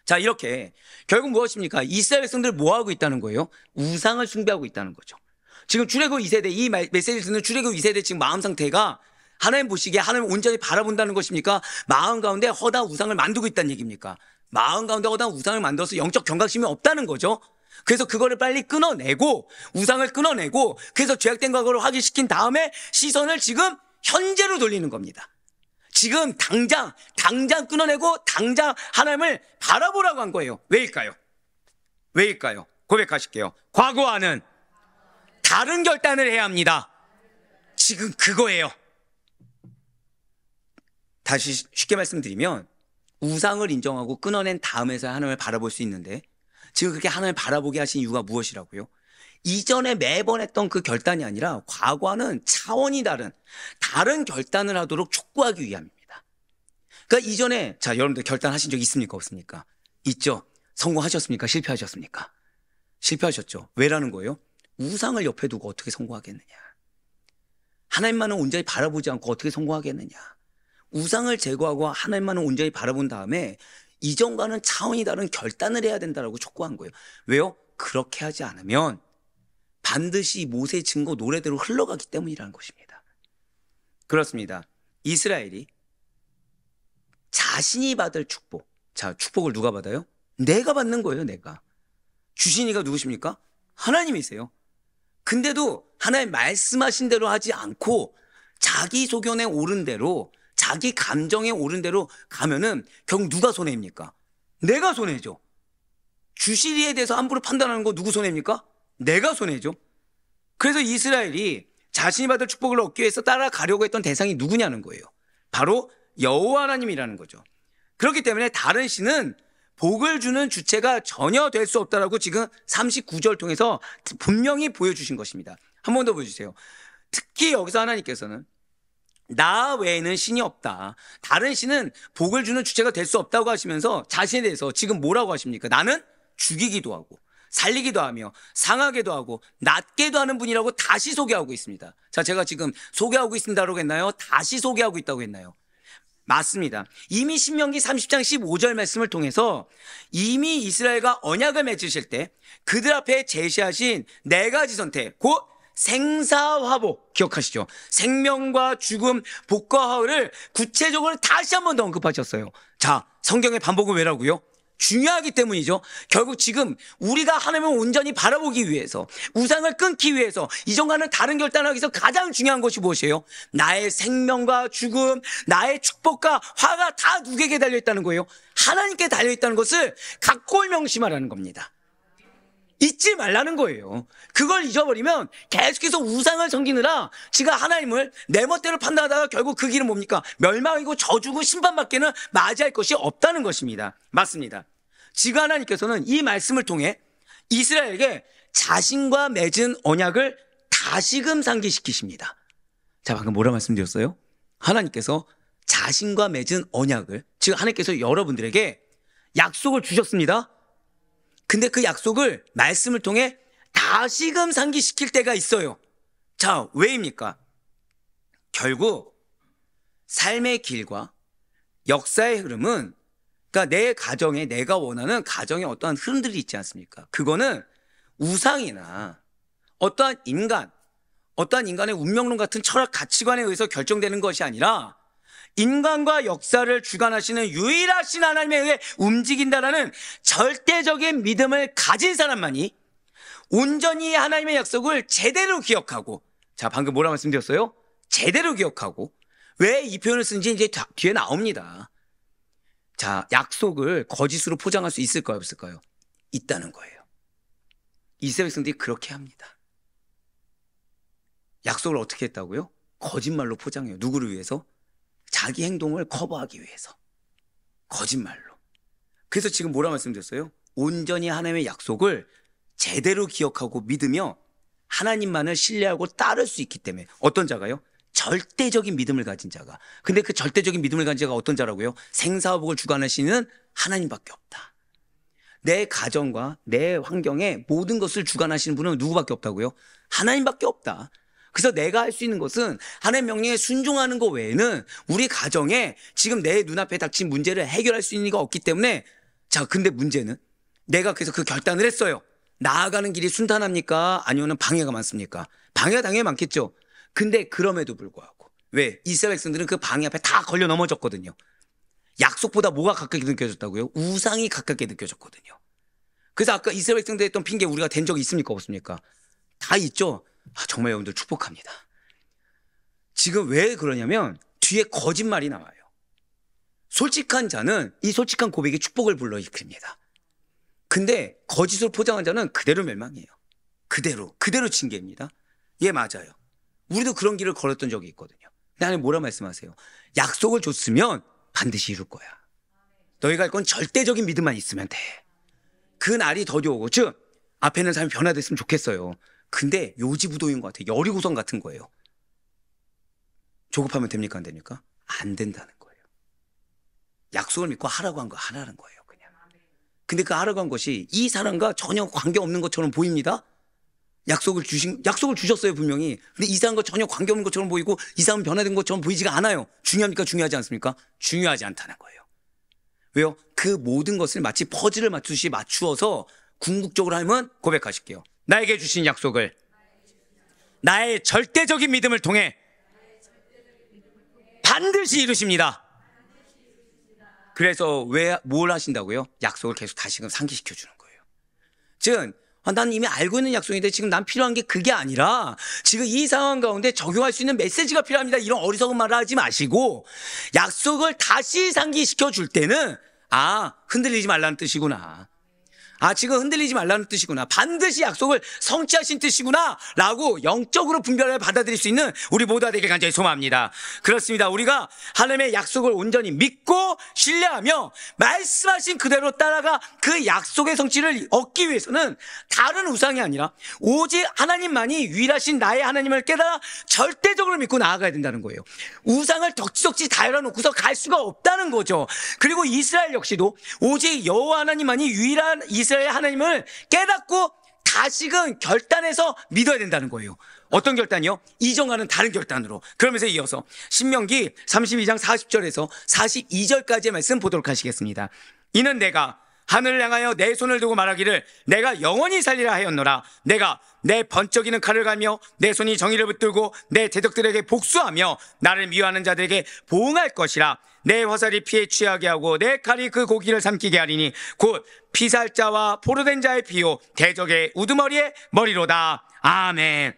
자, 이렇게 결국 무엇입니까? 이스라엘 백성들 뭐 하고 있다는 거예요? 우상을 숭배하고 있다는 거죠. 지금 출애굽 2세대, 이 메시지를 듣는 출애굽 2세대 지금 마음 상태가 하나님 보시기에 하나님 온전히 바라본다는 것입니까? 마음 가운데 허다 우상을 만들고 있다는 얘기입니까? 마음 가운데 허다 우상을 만들어서 영적 경각심이 없다는 거죠. 그래서 그거를 빨리 끊어내고, 우상을 끊어내고, 그래서 죄악된 과거를 확인시킨 다음에 시선을 지금 현재로 돌리는 겁니다. 지금 당장 끊어내고 당장 하나님을 바라보라고 한 거예요. 왜일까요? 왜일까요? 고백하실게요. 과거와는 다른 결단을 해야 합니다. 지금 그거예요. 다시 쉽게 말씀드리면 우상을 인정하고 끊어낸 다음에서 하나님을 바라볼 수 있는데, 지금 그렇게 하나님을 바라보게 하신 이유가 무엇이라고요? 이전에 매번 했던 그 결단이 아니라 과거와는 차원이 다른 결단을 하도록 촉구하기 위함입니다. 그러니까 이전에, 자, 여러분들 결단하신 적 있습니까? 없습니까? 있죠? 성공하셨습니까? 실패하셨습니까? 실패하셨죠? 왜라는 거예요? 우상을 옆에 두고 어떻게 성공하겠느냐? 하나님만은 온전히 바라보지 않고 어떻게 성공하겠느냐? 우상을 제거하고 하나님만을 온전히 바라본 다음에 이전과는 차원이 다른 결단을 해야 된다고 촉구한 거예요. 왜요? 그렇게 하지 않으면 반드시 모세의 증거 노래대로 흘러가기 때문이라는 것입니다. 그렇습니다. 이스라엘이 자신이 받을 축복, 자, 축복을 누가 받아요? 내가 받는 거예요. 내가. 주신 이가 누구십니까? 하나님이세요. 근데도 하나님 말씀하신 대로 하지 않고 자기 소견에 오른 대로, 자기 감정에 오른 대로 가면은 결국 누가 손해입니까? 내가 손해죠. 주실 이에 대해서 함부로 판단하는 거 누구 손해입니까? 내가 손해죠. 그래서 이스라엘이 자신이 받을 축복을 얻기 위해서 따라가려고 했던 대상이 누구냐는 거예요. 바로 여호와 하나님이라는 거죠. 그렇기 때문에 다른 신은 복을 주는 주체가 전혀 될 수 없다라고 지금 39절 통해서 분명히 보여주신 것입니다. 한 번 더 보여주세요. 특히 여기서 하나님께서는 나 외에는 신이 없다. 다른 신은 복을 주는 주체가 될 수 없다고 하시면서 자신에 대해서 지금 뭐라고 하십니까? 나는 죽이기도 하고 살리기도 하며 상하게도 하고 낫게도 하는 분이라고 다시 소개하고 있습니다. 자, 제가 지금 소개하고 있습니다라고 했나요? 다시 소개하고 있다고 했나요? 맞습니다. 이미 신명기 30장 15절 말씀을 통해서 이미 이스라엘과 언약을 맺으실 때 그들 앞에 제시하신 네 가지 선택, 곧 생사화복, 기억하시죠? 생명과 죽음, 복과 화를 구체적으로 다시 한 번 더 언급하셨어요. 자, 성경의 반복은 왜라고요? 중요하기 때문이죠. 결국 지금 우리가 하나님을 온전히 바라보기 위해서, 우상을 끊기 위해서 이전과는 다른 결단을 하기 위해서 가장 중요한 것이 무엇이에요? 나의 생명과 죽음, 나의 축복과 화가 다 누구에게 달려있다는 거예요? 하나님께 달려있다는 것을 각골 명심하라는 겁니다. 잊지 말라는 거예요. 그걸 잊어버리면 계속해서 우상을 섬기느라 지가 하나님을 내 멋대로 판단하다가 결국 그 길은 뭡니까? 멸망이고 저주고 심판밖에는 맞이할 것이 없다는 것입니다. 맞습니다. 지금 하나님께서는 이 말씀을 통해 이스라엘에게 자신과 맺은 언약을 다시금 상기시키십니다. 자, 방금 뭐라 말씀드렸어요? 하나님께서 자신과 맺은 언약을, 즉 하나님께서 여러분들에게 약속을 주셨습니다. 근데 그 약속을 말씀을 통해 다시금 상기시킬 때가 있어요. 자, 왜입니까? 결국 삶의 길과 역사의 흐름은, 그러니까 내 가정에, 내가 원하는 가정에 어떠한 흐름들이 있지 않습니까? 그거는 우상이나 어떠한 인간의 운명론 같은 철학 가치관에 의해서 결정되는 것이 아니라 인간과 역사를 주관하시는 유일하신 하나님에 의해 움직인다라는 절대적인 믿음을 가진 사람만이 온전히 하나님의 약속을 제대로 기억하고, 자, 방금 뭐라 말씀드렸어요? 제대로 기억하고. 왜 이 표현을 쓰는지 이제 뒤에 나옵니다. 자, 약속을 거짓으로 포장할 수 있을까요, 없을까요? 있다는 거예요. 이스라엘 백성들이 그렇게 합니다. 약속을 어떻게 했다고요? 거짓말로 포장해요. 누구를 위해서? 자기 행동을 커버하기 위해서. 거짓말로. 그래서 지금 뭐라 말씀드렸어요? 온전히 하나님의 약속을 제대로 기억하고 믿으며 하나님만을 신뢰하고 따를 수 있기 때문에. 어떤 자가요? 절대적인 믿음을 가진 자가. 근데 그 절대적인 믿음을 가진 자가 어떤 자라고요? 생사화복을 주관하시는 하나님밖에 없다. 내 가정과 내 환경에 모든 것을 주관하시는 분은 누구밖에 없다고요? 하나님밖에 없다. 그래서 내가 할 수 있는 것은 하나님의 명령에 순종하는 것 외에는 우리 가정에 지금 내 눈앞에 닥친 문제를 해결할 수 있는 이가 없기 때문에, 자, 근데 문제는 내가 그래서 그 결단을 했어요. 나아가는 길이 순탄합니까? 아니면 방해가 많습니까? 방해가 당연히 많겠죠. 근데 그럼에도 불구하고, 왜? 이스라엘 백성들은 그 방해 앞에 다 걸려 넘어졌거든요. 약속보다 뭐가 가깝게 느껴졌다고요? 우상이 가깝게 느껴졌거든요. 그래서 아까 이스라엘 백성들이 했던 핑계 우리가 된 적이 있습니까? 없습니까? 다 있죠. 정말 여러분들 축복합니다. 지금 왜 그러냐면 뒤에 거짓말이 나와요. 솔직한 자는 이 솔직한 고백이 축복을 불러일으킵니다. 근데 거짓으로 포장한 자는 그대로 멸망이에요. 그대로 징계입니다. 예, 맞아요. 우리도 그런 길을 걸었던 적이 있거든요. 근데 하나님 뭐라 말씀하세요? 약속을 줬으면 반드시 이룰 거야. 너희가 할 건 절대적인 믿음만 있으면 돼. 그 날이 더디 오고, 즉 앞에 있는 사람이 변화됐으면 좋겠어요. 근데 요지부동인 것 같아요. 여리고성 같은 거예요. 조급하면 됩니까? 안 됩니까? 안 된다는 거예요. 약속을 믿고 하라고 한 거 하라는 거예요, 그냥. 근데 그 하라고 한 것이 이 사람과 전혀 관계없는 것처럼 보입니다. 약속을 주셨어요, 분명히. 근데 이 사람과 전혀 관계없는 것처럼 보이고 이 사람은 변화된 것처럼 보이지가 않아요. 중요합니까? 중요하지 않습니까? 중요하지 않다는 거예요. 왜요? 그 모든 것을 마치 퍼즐을 맞추듯이 맞추어서 궁극적으로 하면 고백하실게요. 나에게 주신 약속을 나의 절대적인 믿음을 통해 반드시 이루십니다. 그래서 뭘 하신다고요? 약속을 계속 다시금 상기시켜 주는 거예요. 즉, 난 이미 알고 있는 약속인데 지금 난 필요한 게 그게 아니라 지금 이 상황 가운데 적용할 수 있는 메시지가 필요합니다. 이런 어리석은 말을 하지 마시고 약속을 다시 상기시켜 줄 때는, 흔들리지 말라는 뜻이구나. 지금 흔들리지 말라는 뜻이구나. 반드시 약속을 성취하신 뜻이구나. 라고 영적으로 분별을 받아들일 수 있는 우리 모두가 되길 간절히 소망합니다. 그렇습니다. 우리가 하나님의 약속을 온전히 믿고 신뢰하며 말씀하신 그대로 따라가 그 약속의 성취를 얻기 위해서는 다른 우상이 아니라 오직 하나님만이 유일하신 나의 하나님을 깨달아 절대적으로 믿고 나아가야 된다는 거예요. 우상을 덕지덕지 다 열어놓고서 갈 수가 없다는 거죠. 그리고 이스라엘 역시도 오직 여호와 하나님만이 유일한 이스라엘 하나님을 깨닫고 다시금 결단해서 믿어야 된다는 거예요. 어떤 결단이요? 이전과는 다른 결단으로. 그러면서 이어서 신명기 32장 40절에서 42절까지의 말씀 보도록 하시겠습니다. 이는 내가 하늘을 향하여 내 손을 두고 말하기를 내가 영원히 살리라 하였노라. 내가 내 번쩍이는 칼을 갈며 내 손이 정의를 붙들고 내 대적들에게 복수하며 나를 미워하는 자들에게 보응할 것이라. 내 화살이 피에 취하게 하고 내 칼이 그 고기를 삼키게 하리니 곧 피살자와 포로된 자의 피요 대적의 우두머리의 머리로다. 아멘.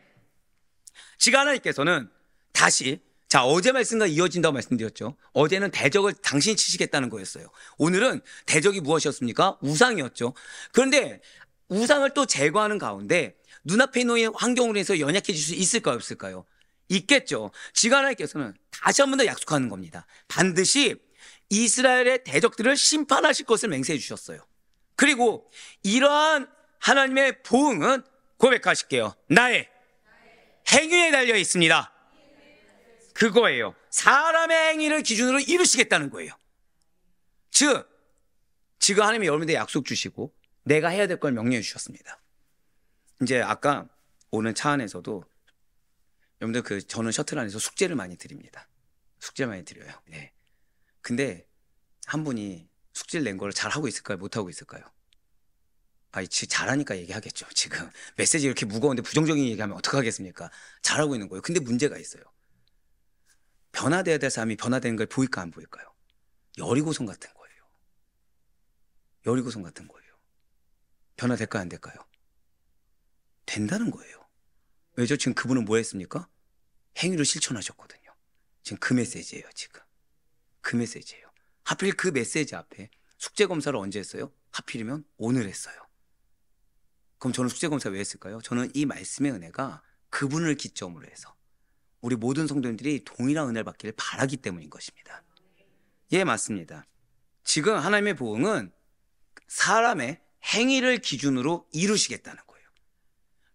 지금 하나님께서는 다시, 자, 어제 말씀과 이어진다고 말씀드렸죠. 어제는 대적을 당신이 치시겠다는 거였어요. 오늘은 대적이 무엇이었습니까? 우상이었죠. 그런데 우상을 또 제거하는 가운데 눈앞에 놓인 환경으로 해서 연약해질 수 있을까요? 없을까요? 있겠죠. 지금 하나님께서는 다시 한 번 더 약속하는 겁니다. 반드시 이스라엘의 대적들을 심판하실 것을 맹세해 주셨어요. 그리고 이러한 하나님의 보응은 고백하실게요. 나의 행위에 달려 있습니다. 그거예요. 사람의 행위를 기준으로 이루시겠다는 거예요. 즉, 지금 하나님이 여러분들 약속 주시고 내가 해야 될 걸 명령해 주셨습니다. 이제 아까 오는 차 안에서도 여러분들 저는 셔틀 안에서 숙제를 많이 드립니다. 숙제를 많이 드려요. 네. 근데 한 분이 숙제를 낸 걸 잘하고 있을까요? 못하고 있을까요? 잘하니까 얘기하겠죠. 지금 메시지 이렇게 무거운데 부정적인 얘기하면 어떡하겠습니까? 잘하고 있는 거예요. 근데 문제가 있어요. 변화돼야 될 사람이 변화되는 걸 보일까 안 보일까요? 여리고성 같은 거예요. 여리고성 같은 거예요. 변화될까요 안 될까요? 된다는 거예요. 왜죠? 지금 그분은 뭐 했습니까? 행위로 실천하셨거든요. 지금 그 메시지예요. 지금 그 메시지예요. 하필 그 메시지 앞에 숙제검사를 언제 했어요? 하필이면 오늘 했어요. 그럼 저는 숙제검사 왜 했을까요? 저는 이 말씀의 은혜가 그분을 기점으로 해서 우리 모든 성도님들이 동일한 은혜를 받기를 바라기 때문인 것입니다. 예, 맞습니다. 지금 하나님의 보응은 사람의 행위를 기준으로 이루시겠다는 거예요.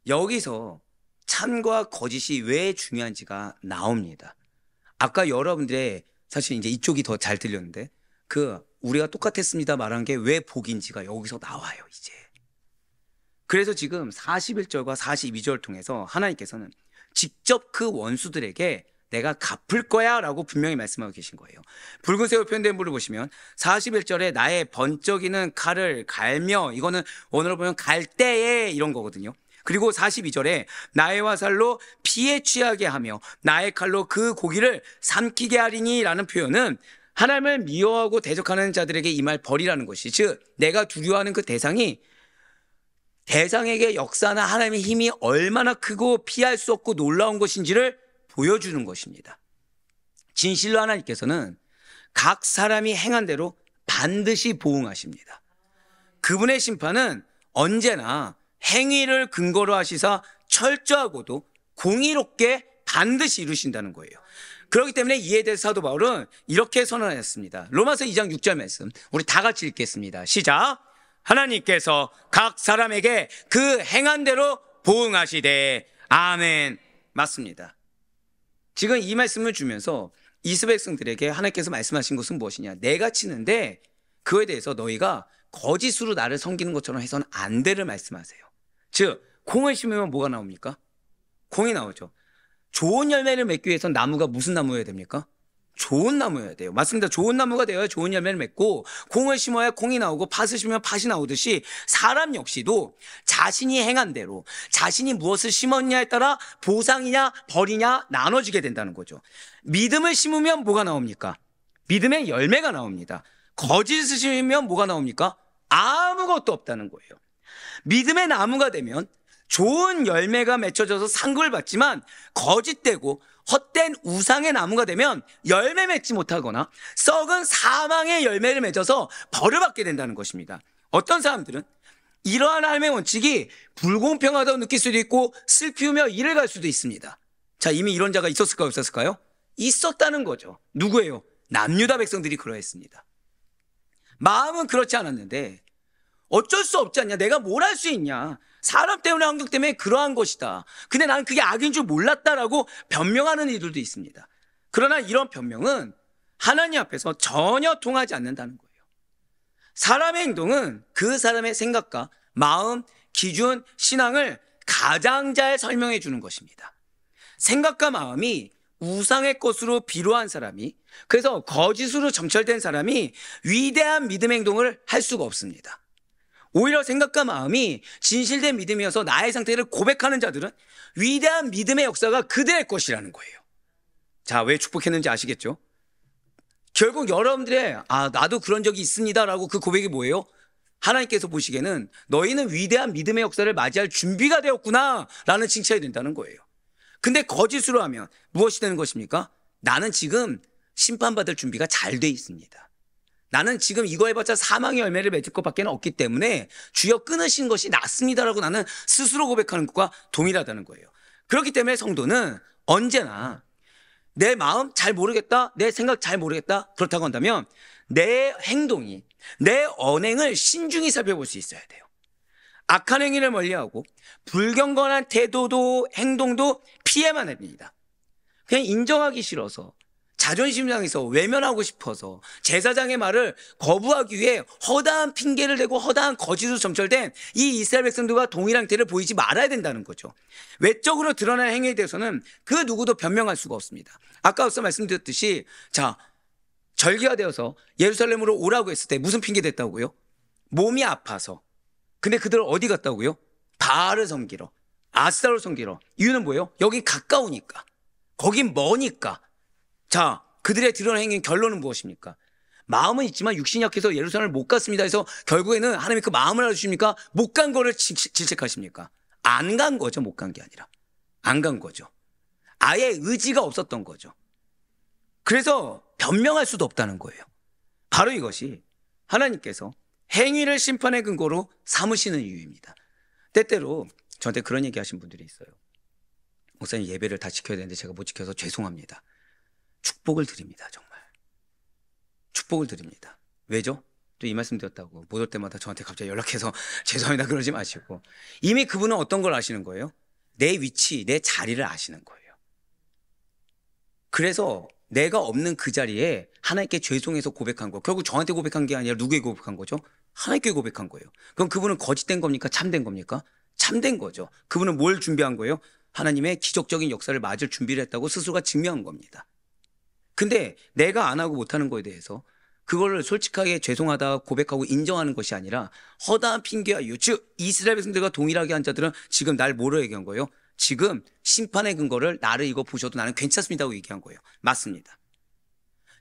여기서 참과 거짓이 왜 중요한지가 나옵니다. 아까 여러분들의 사실 이제 이쪽이 더 잘 들렸는데 우리가 똑같았습니다 말한 게 왜 복인지가 여기서 나와요, 이제. 그래서 지금 41절과 42절 통해서 하나님께서는 직접 그 원수들에게 내가 갚을 거야 라고 분명히 말씀하고 계신 거예요. 붉은색으로 표현된 부분을 보시면 41절에 나의 번쩍이는 칼을 갈며, 이거는 원어로 보면 갈 때에 이런 거거든요. 그리고 42절에 나의 화살로 피에 취하게 하며 나의 칼로 그 고기를 삼키게 하리니 라는 표현은 하나님을 미워하고 대적하는 자들에게 임할 벌이라는 것이, 즉 내가 두려워하는 그 대상에게 역사나 하나님의 힘이 얼마나 크고 피할 수 없고 놀라운 것인지를 보여주는 것입니다. 진실로 하나님께서는 각 사람이 행한 대로 반드시 보응하십니다. 그분의 심판은 언제나 행위를 근거로 하시사 철저하고도 공의롭게 반드시 이루신다는 거예요. 그렇기 때문에 이에 대해서 사도 바울은 이렇게 선언하였습니다. 로마서 2장 6절 말씀 우리 다 같이 읽겠습니다. 시작. 하나님께서 각 사람에게 그 행한 대로 보응하시되. 아멘. 맞습니다. 지금 이 말씀을 주면서 이스라엘 백성들에게 하나님께서 말씀하신 것은 무엇이냐? 내가 치는데 그거에 대해서 너희가 거짓으로 나를 섬기는 것처럼 해서는 안 되를 말씀하세요. 즉 콩을 심으면 뭐가 나옵니까? 콩이 나오죠. 좋은 열매를 맺기 위해서는 나무가 무슨 나무여야 됩니까? 좋은 나무여야 돼요. 맞습니다. 좋은 나무가 되어야 좋은 열매를 맺고, 콩을 심어야 콩이 나오고 팥을 심으면 팥이 나오듯이 사람 역시도 자신이 행한 대로 자신이 무엇을 심었냐에 따라 보상이냐 벌이냐 나눠지게 된다는 거죠. 믿음을 심으면 뭐가 나옵니까? 믿음의 열매가 나옵니다. 거짓을 심으면 뭐가 나옵니까? 아무것도 없다는 거예요. 믿음의 나무가 되면 좋은 열매가 맺혀져서 상급을 받지만, 거짓되고 헛된 우상의 나무가 되면 열매 맺지 못하거나 썩은 사망의 열매를 맺어서 벌을 받게 된다는 것입니다. 어떤 사람들은 이러한 하나님의 원칙이 불공평하다고 느낄 수도 있고 슬피우며 이를 갈 수도 있습니다. 자, 이미 이런 자가 있었을까요? 없었을까요? 있었다는 거죠. 누구예요? 남유다 백성들이 그러했습니다. 마음은 그렇지 않았는데 어쩔 수 없지 않냐? 내가 뭘 할 수 있냐? 사람 때문에, 환경 때문에 그러한 것이다. 근데 나는 그게 악인 줄 몰랐다라고 변명하는 이들도 있습니다. 그러나 이런 변명은 하나님 앞에서 전혀 통하지 않는다는 거예요. 사람의 행동은 그 사람의 생각과 마음, 기준, 신앙을 가장 잘 설명해 주는 것입니다. 생각과 마음이 우상의 것으로 비로한 사람이, 그래서 거짓으로 점철된 사람이 위대한 믿음의 행동을 할 수가 없습니다. 오히려 생각과 마음이 진실된 믿음이어서 나의 상태를 고백하는 자들은 위대한 믿음의 역사가 그들의 것이라는 거예요. 자, 왜 축복했는지 아시겠죠? 결국 여러분들의 나도 그런 적이 있습니다라고 그 고백이 뭐예요? 하나님께서 보시기에는 너희는 위대한 믿음의 역사를 맞이할 준비가 되었구나 라는 칭찬이 된다는 거예요. 근데 거짓으로 하면 무엇이 되는 것입니까? 나는 지금 심판받을 준비가 잘 돼 있습니다. 나는 지금 이거 해봤자 사망의 열매를 맺을 것밖에 없기 때문에 주여 끊으신 것이 낫습니다라고 나는 스스로 고백하는 것과 동일하다는 거예요. 그렇기 때문에 성도는 언제나 내 마음 잘 모르겠다, 내 생각 잘 모르겠다 그렇다고 한다면 내 행동이, 내 언행을 신중히 살펴볼 수 있어야 돼요. 악한 행위를 멀리하고 불경건한 태도도 행동도 피해만 합니다. 그냥 인정하기 싫어서, 자존심 상해서, 외면하고 싶어서 제사장의 말을 거부하기 위해 허다한 핑계를 대고 허다한 거짓으로 점철된 이 이스라엘 백성들과 동일한 행태를 보이지 말아야 된다는 거죠. 외적으로 드러난 행위에 대해서는 그 누구도 변명할 수가 없습니다. 아까부터 말씀드렸듯이 자, 절기가 되어서 예루살렘으로 오라고 했을 때 무슨 핑계 댔다고요? 몸이 아파서. 근데 그들 어디 갔다고요? 바알을 섬기러, 아스타를 섬기러. 이유는 뭐예요? 여기 가까우니까, 거긴 머니까. 자, 그들의 드러난 행위의 결론은 무엇입니까? 마음은 있지만 육신이 약해서 예루살렘을 못 갔습니다 해서 결국에는 하나님이 그 마음을 알아주십니까? 못 간 거를 질책하십니까? 안 간 거죠. 못 간 게 아니라 안 간 거죠. 아예 의지가 없었던 거죠. 그래서 변명할 수도 없다는 거예요. 바로 이것이 하나님께서 행위를 심판의 근거로 삼으시는 이유입니다. 때때로 저한테 그런 얘기 하신 분들이 있어요. 목사님, 예배를 다 지켜야 되는데 제가 못 지켜서 죄송합니다. 축복을 드립니다. 정말 축복을 드립니다. 왜죠? 또 이 말씀 드렸다고 못 올 때마다 저한테 갑자기 연락해서 죄송합니다 그러지 마시고, 이미 그분은 어떤 걸 아시는 거예요? 내 위치, 내 자리를 아시는 거예요. 그래서 내가 없는 그 자리에 하나님께 죄송해서 고백한 거, 결국 저한테 고백한 게 아니라 누구에게 고백한 거죠? 하나님께 고백한 거예요. 그럼 그분은 거짓된 겁니까? 참된 겁니까? 참된 거죠. 그분은 뭘 준비한 거예요? 하나님의 기적적인 역사를 맞을 준비를 했다고 스스로가 증명한 겁니다. 근데 내가 안 하고 못하는 거에 대해서 그거를 솔직하게 죄송하다 고백하고 인정하는 것이 아니라 허다한 핑계와 이유, 즉 이스라엘 백성들과 동일하게 한 자들은 지금 날 뭐로 얘기한 거예요? 지금 심판의 근거를 나를 이거 보셔도 나는 괜찮습니다고 얘기한 거예요. 맞습니다.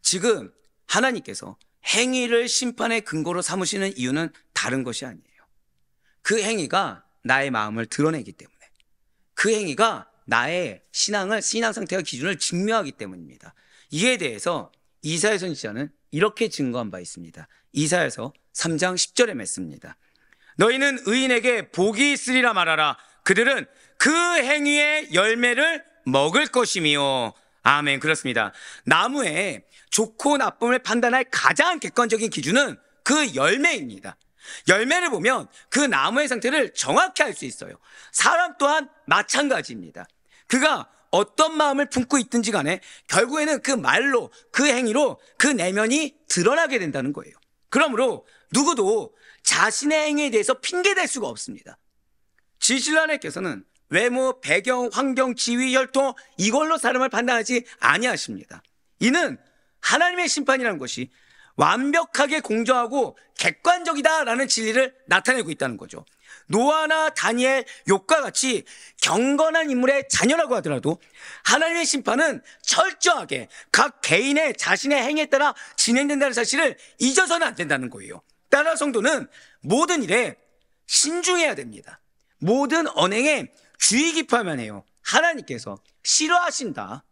지금 하나님께서 행위를 심판의 근거로 삼으시는 이유는 다른 것이 아니에요. 그 행위가 나의 마음을 드러내기 때문에, 그 행위가 나의 신앙 상태와 기준을 증명하기 때문입니다. 이에 대해서 이사야 선지자는 이렇게 증거한 바 있습니다. 이사야서 3장 10절에 맺습니다. 너희는 의인에게 복이 있으리라 말하라. 그들은 그 행위의 열매를 먹을 것이며. 아멘. 그렇습니다. 나무의 좋고 나쁨을 판단할 가장 객관적인 기준은 그 열매입니다. 열매를 보면 그 나무의 상태를 정확히 알 수 있어요. 사람 또한 마찬가지입니다. 그가 어떤 마음을 품고 있든지 간에 결국에는 그 말로, 그 행위로 그 내면이 드러나게 된다는 거예요. 그러므로 누구도 자신의 행위에 대해서 핑계댈 수가 없습니다. 진실로 하나님께서는 외모, 배경, 환경, 지위, 혈통 이걸로 사람을 판단하지 아니하십니다. 이는 하나님의 심판이라는 것이 완벽하게 공정하고 객관적이다라는 진리를 나타내고 있다는 거죠. 노아나 다니엘, 욥과 같이 경건한 인물의 자녀라고 하더라도 하나님의 심판은 철저하게 각 개인의 자신의 행위에 따라 진행된다는 사실을 잊어서는 안 된다는 거예요. 따라 성도는 모든 일에 신중해야 됩니다. 모든 언행에 주의 깊어야만 해요. 하나님께서 싫어하신다,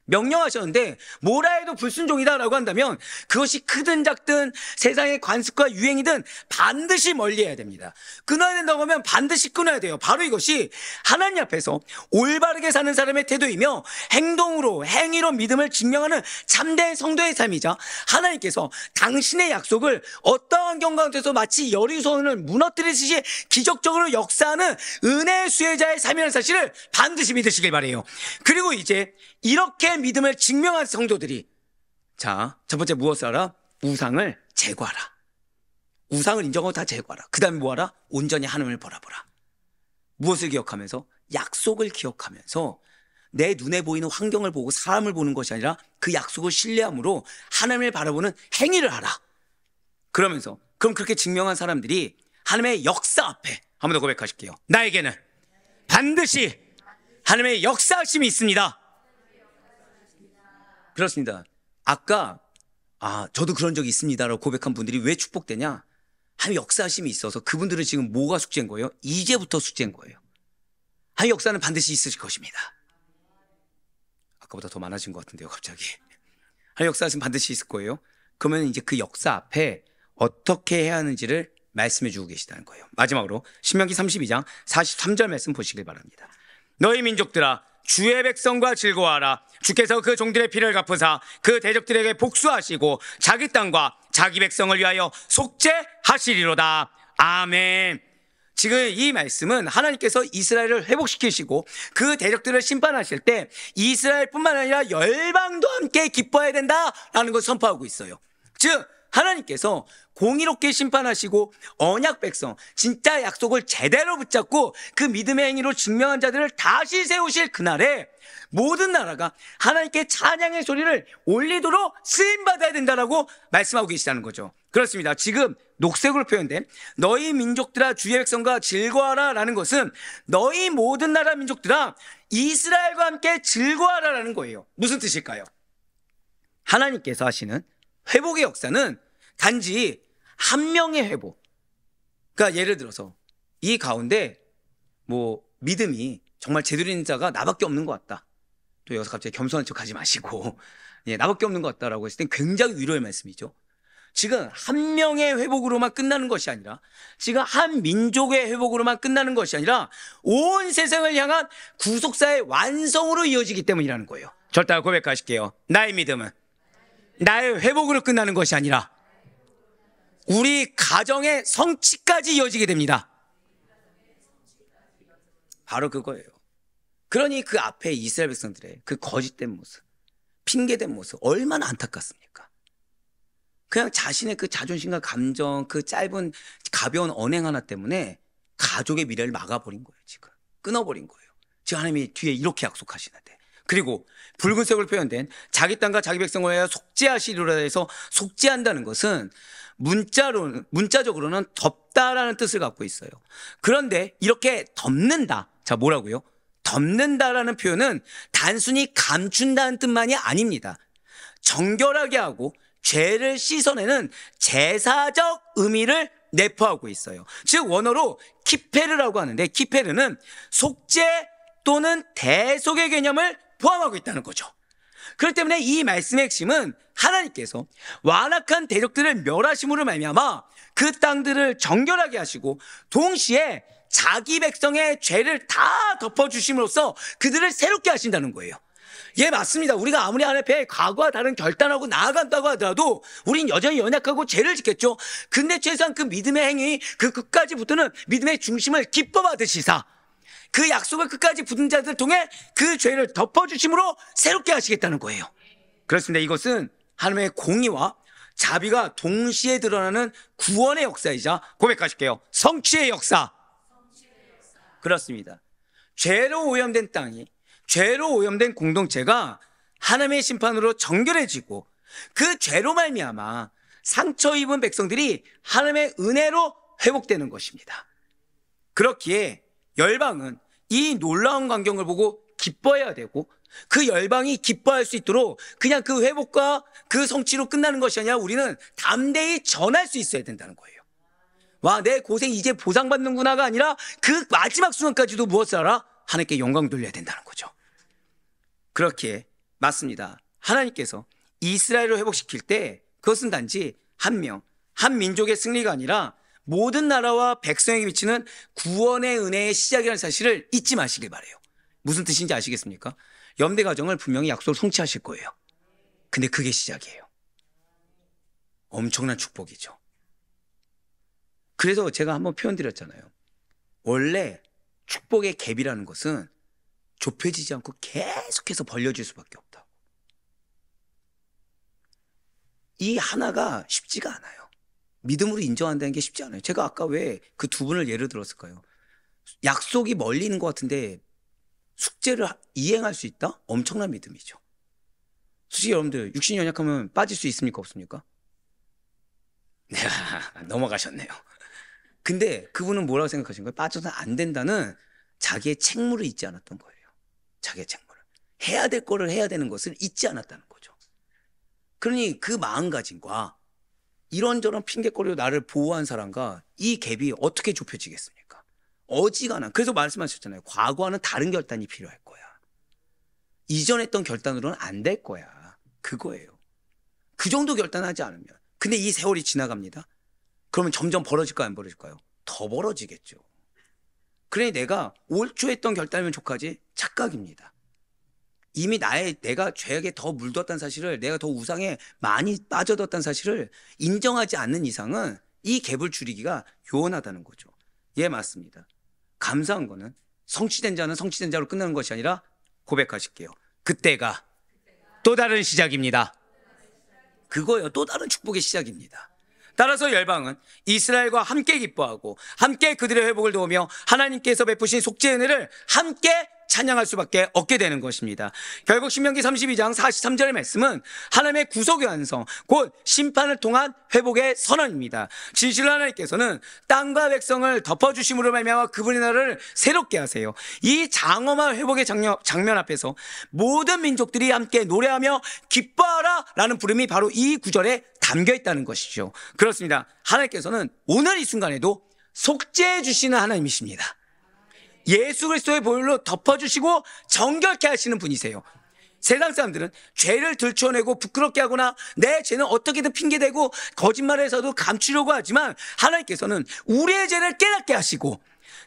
명령하셨는데 뭐라 해도 불순종이다라고 한다면 그것이 크든 작든 세상의 관습과 유행이든 반드시 멀리해야 됩니다. 끊어야 된다고 하면 반드시 끊어야 돼요. 바로 이것이 하나님 앞에서 올바르게 사는 사람의 태도이며 행동으로, 행위로 믿음을 증명하는 참된 성도의 삶이자 하나님께서 당신의 약속을 어떠한 환경 가운데서 마치 여리손을 무너뜨리듯이 기적적으로 역사하는 은혜의 수혜자의 삶이라는 사실을 반드시 믿으시길 바라요. 그리고 이제 이렇게 믿음을 증명한 성도들이, 자, 첫 번째 무엇을 하라? 우상을 제거하라. 우상을 인정하고 다 제거하라. 그 다음에 뭐하라? 온전히 하나님을 바라보라. 무엇을 기억하면서? 약속을 기억하면서 내 눈에 보이는 환경을 보고 사람을 보는 것이 아니라 그 약속을 신뢰함으로 하나님을 바라보는 행위를 하라. 그러면서, 그럼 그렇게 증명한 사람들이 하나님의 역사 앞에 한 번 더 고백하실게요. 나에게는 반드시 하나님의 역사하심이 있습니다. 그렇습니다. 아까 저도 그런 적이 있습니다라고 고백한 분들이 왜 축복되냐? 하나님의 역사하심이 있어서 그분들은 지금 뭐가 숙제인 거예요? 이제부터 숙제인 거예요. 하나님의 역사는 반드시 있으실 것입니다. 아까보다 더 많아진 것 같은데요, 갑자기. 하나님의 역사하심 반드시 있을 거예요. 그러면 이제 그 역사 앞에 어떻게 해야 하는지를 말씀해 주고 계시다는 거예요. 마지막으로 신명기 32장 43절 말씀 보시길 바랍니다. 너희 민족들아 주의 백성과 즐거워하라. 주께서 그 종들의 피를 갚으사 그 대적들에게 복수하시고 자기 땅과 자기 백성을 위하여 속죄하시리로다. 아멘. 지금 이 말씀은 하나님께서 이스라엘을 회복시키시고 그 대적들을 심판하실 때 이스라엘뿐만 아니라 열방도 함께 기뻐해야 된다라는 것을 선포하고 있어요. 즉 하나님께서 공의롭게 심판하시고 언약 백성, 진짜 약속을 제대로 붙잡고 그 믿음의 행위로 증명한 자들을 다시 세우실 그날에 모든 나라가 하나님께 찬양의 소리를 올리도록 쓰임받아야 된다라고 말씀하고 계시다는 거죠. 그렇습니다. 지금 녹색으로 표현된 너희 민족들아 주의 백성과 즐거워하라 라는 것은 너희 모든 나라 민족들아 이스라엘과 함께 즐거워하라 라는 거예요. 무슨 뜻일까요? 하나님께서 하시는 회복의 역사는 단지 한 명의 회복. 그러니까 예를 들어서 이 가운데 믿음이 정말 제대로 있는 자가 나밖에 없는 것 같다. 또 여기서 갑자기 겸손한 척 하지 마시고 나밖에 없는 것 같다라고 했을 땐 굉장히 위로의 말씀이죠. 지금 한 명의 회복으로만 끝나는 것이 아니라 지금 한 민족의 회복으로만 끝나는 것이 아니라 온 세상을 향한 구속사의 완성으로 이어지기 때문이라는 거예요. 절대 고백하실게요. 나의 믿음은 나의 회복으로 끝나는 것이 아니라 우리 가정의 성취까지 이어지게 됩니다. 바로 그거예요. 그러니 그 앞에 이스라엘 백성들의 그 거짓된 모습, 핑계된 모습 얼마나 안타깝습니까? 그냥 자신의 그 자존심과 감정, 그 짧은 가벼운 언행 하나 때문에 가족의 미래를 막아버린 거예요. 지금 끊어버린 거예요. 지금 하나님이 뒤에 이렇게 약속하시는데, 그리고 붉은색으로 표현된 자기 땅과 자기 백성을 위하여 속죄하시리라 해서 속죄한다는 것은 문자적으로는 덮다라는 뜻을 갖고 있어요. 그런데 이렇게 덮는다, 자 뭐라고요? 덮는다라는 표현은 단순히 감춘다는 뜻만이 아닙니다. 정결하게 하고 죄를 씻어내는 제사적 의미를 내포하고 있어요. 즉 원어로 키페르라고 하는데, 키페르는 속죄 또는 대속의 개념을 포함하고 있다는 거죠. 그렇기 때문에 이 말씀의 핵심은 하나님께서 완악한 대적들을 멸하심으로 말미암아 그 땅들을 정결하게 하시고 동시에 자기 백성의 죄를 다 덮어주심으로써 그들을 새롭게 하신다는 거예요. 예, 맞습니다. 우리가 아무리 하나님 앞에 과거와 다른 결단하고 나아간다고 하더라도 우린 여전히 연약하고 죄를 짓겠죠. 근데 최소한 그 믿음의 행위, 그 끝까지 붙드는 믿음의 중심을 기뻐 받으시사 그 약속을 끝까지 붙은 자들을 통해 그 죄를 덮어주심으로 새롭게 하시겠다는 거예요. 그렇습니다. 이것은 하나님의 공의와 자비가 동시에 드러나는 구원의 역사이자, 고백하실게요, 성취의 역사. 그렇습니다. 죄로 오염된 땅이, 죄로 오염된 공동체가 하나님의 심판으로 정결해지고 그 죄로 말미암아 상처 입은 백성들이 하나님의 은혜로 회복되는 것입니다. 그렇기에 열방은 이 놀라운 광경을 보고 기뻐해야 되고, 그 열방이 기뻐할 수 있도록 그냥 그 회복과 그 성취로 끝나는 것이 아니라 우리는 담대히 전할 수 있어야 된다는 거예요. 와, 내 고생 이제 보상받는구나가 아니라 그 마지막 순간까지도 무엇을 알아? 하나님께 영광 돌려야 된다는 거죠. 그렇기에 맞습니다. 하나님께서 이스라엘을 회복시킬 때 그것은 단지 한 명, 한 민족의 승리가 아니라 모든 나라와 백성에게 미치는 구원의 은혜의 시작이라는 사실을 잊지 마시길 바라요. 무슨 뜻인지 아시겠습니까? 염대 가정을 분명히 약속을 성취하실 거예요. 근데 그게 시작이에요. 엄청난 축복이죠. 그래서 제가 한번 표현 드렸잖아요. 원래 축복의 갭이라는 것은 좁혀지지 않고 계속해서 벌려질 수밖에 없다고. 이 하나가 쉽지가 않아요. 믿음으로 인정한다는 게 쉽지 않아요. 제가 아까 왜 그 두 분을 예를 들었을까요? 약속이 멀리 있는 것 같은데 숙제를 이행할 수 있다? 엄청난 믿음이죠. 솔직히 여러분들 육신이 연약하면 빠질 수 있습니까? 없습니까? 네, 넘어가셨네요. 근데 그분은 뭐라고 생각하신 거예요? 빠져서는 안 된다는 자기의 책무를 잊지 않았던 거예요. 자기의 책무를. 해야 될 거를 해야 되는 것을 잊지 않았다는 거죠. 그러니 그 마음가짐과 이런저런 핑계거리로 나를 보호한 사람과 이 갭이 어떻게 좁혀지겠습니까? 어지간한. 그래서 말씀하셨잖아요. 과거와는 다른 결단이 필요할 거야. 이전 했던 결단으로는 안 될 거야. 그거예요. 그 정도 결단하지 않으면. 근데 이 세월이 지나갑니다. 그러면 점점 벌어질까요? 안 벌어질까요? 더 벌어지겠죠. 그러니 내가 올 초 했던 결단이면 족하지 착각입니다. 이미 내가 죄악에 더 물들었다는 사실을, 내가 더 우상에 많이 빠져들었다는 사실을 인정하지 않는 이상은 이 갭을 줄이기가 요원하다는 거죠. 예, 맞습니다. 감사한 거는 성취된 자는 성취된 자로 끝나는 것이 아니라 고백하실게요. 그때가 또 다른 시작입니다. 그거예요. 또 다른 축복의 시작입니다. 따라서 열방은 이스라엘과 함께 기뻐하고 함께 그들의 회복을 도우며 하나님께서 베푸신 속죄의 은혜를 함께 찬양할 수밖에 없게 되는 것입니다. 결국 신명기 32장 43절의 말씀은 하나님의 구속의 완성, 곧 심판을 통한 회복의 선언입니다. 진실로 하나님께서는 땅과 백성을 덮어주심으로 말미암아 그분의 나라를 새롭게 하세요. 이 장엄한 회복의 장면 앞에서 모든 민족들이 함께 노래하며 기뻐하라 라는 부름이 바로 이 구절에 담겨 있다는 것이죠. 그렇습니다. 하나님께서는 오늘 이 순간에도 속죄해 주시는 하나님이십니다. 예수 그리스도의 보혈로 덮어주시고 정결케 하시는 분이세요. 세상 사람들은 죄를 들춰내고 부끄럽게 하거나 내 죄는 어떻게든 핑계대고 거짓말해서도 감추려고 하지만 하나님께서는 우리의 죄를 깨닫게 하시고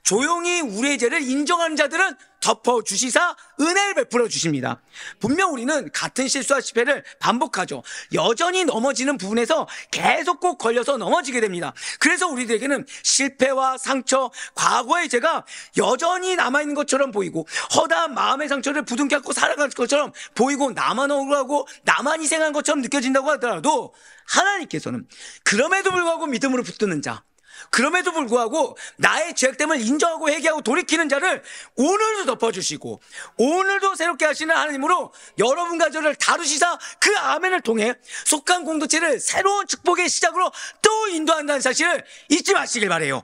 조용히 우리의 죄를 인정하는 자들은 덮어주시사 은혜를 베풀어 주십니다. 분명 우리는 같은 실수와 실패를 반복하죠. 여전히 넘어지는 부분에서 계속 꼭 걸려서 넘어지게 됩니다. 그래서 우리들에게는 실패와 상처, 과거의 죄가 여전히 남아있는 것처럼 보이고 허다한 마음의 상처를 부둥켜 안고 살아가는 것처럼 보이고 나만 억울하고 나만 희생한 것처럼 느껴진다고 하더라도 하나님께서는 그럼에도 불구하고 믿음으로 붙드는 자, 그럼에도 불구하고 나의 죄악됨을 인정하고 회개하고 돌이키는 자를 오늘도 덮어주시고 오늘도 새롭게 하시는 하나님으로 여러분과 저를 다루시사 그 아멘을 통해 속한 공동체를 새로운 축복의 시작으로 또 인도한다는 사실을 잊지 마시길 바라요.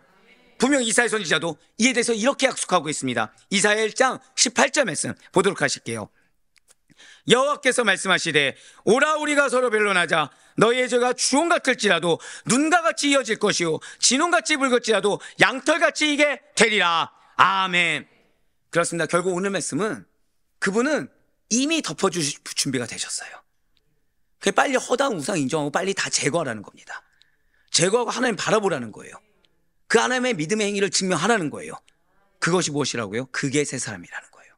분명 이사야 선지자도 이에 대해서 이렇게 약속하고 있습니다. 이사야 1장 18절 말씀 보도록 하실게요. 여호와께서 말씀하시되 오라 우리가 서로 변론하자. 너희의 죄가 주홍 같을지라도 눈과 같이 이어질 것이요 진홍같이 붉을지라도 양털같이 이게 되리라. 아멘. 그렇습니다. 결국 오늘 말씀은 그분은 이미 덮어주실 준비가 되셨어요. 빨리 허다한 우상 인정하고 빨리 다 제거하라는 겁니다. 제거하고 하나님 바라보라는 거예요. 그 하나님의 믿음의 행위를 증명하라는 거예요. 그것이 무엇이라고요? 그게 새 사람이라는 거예요.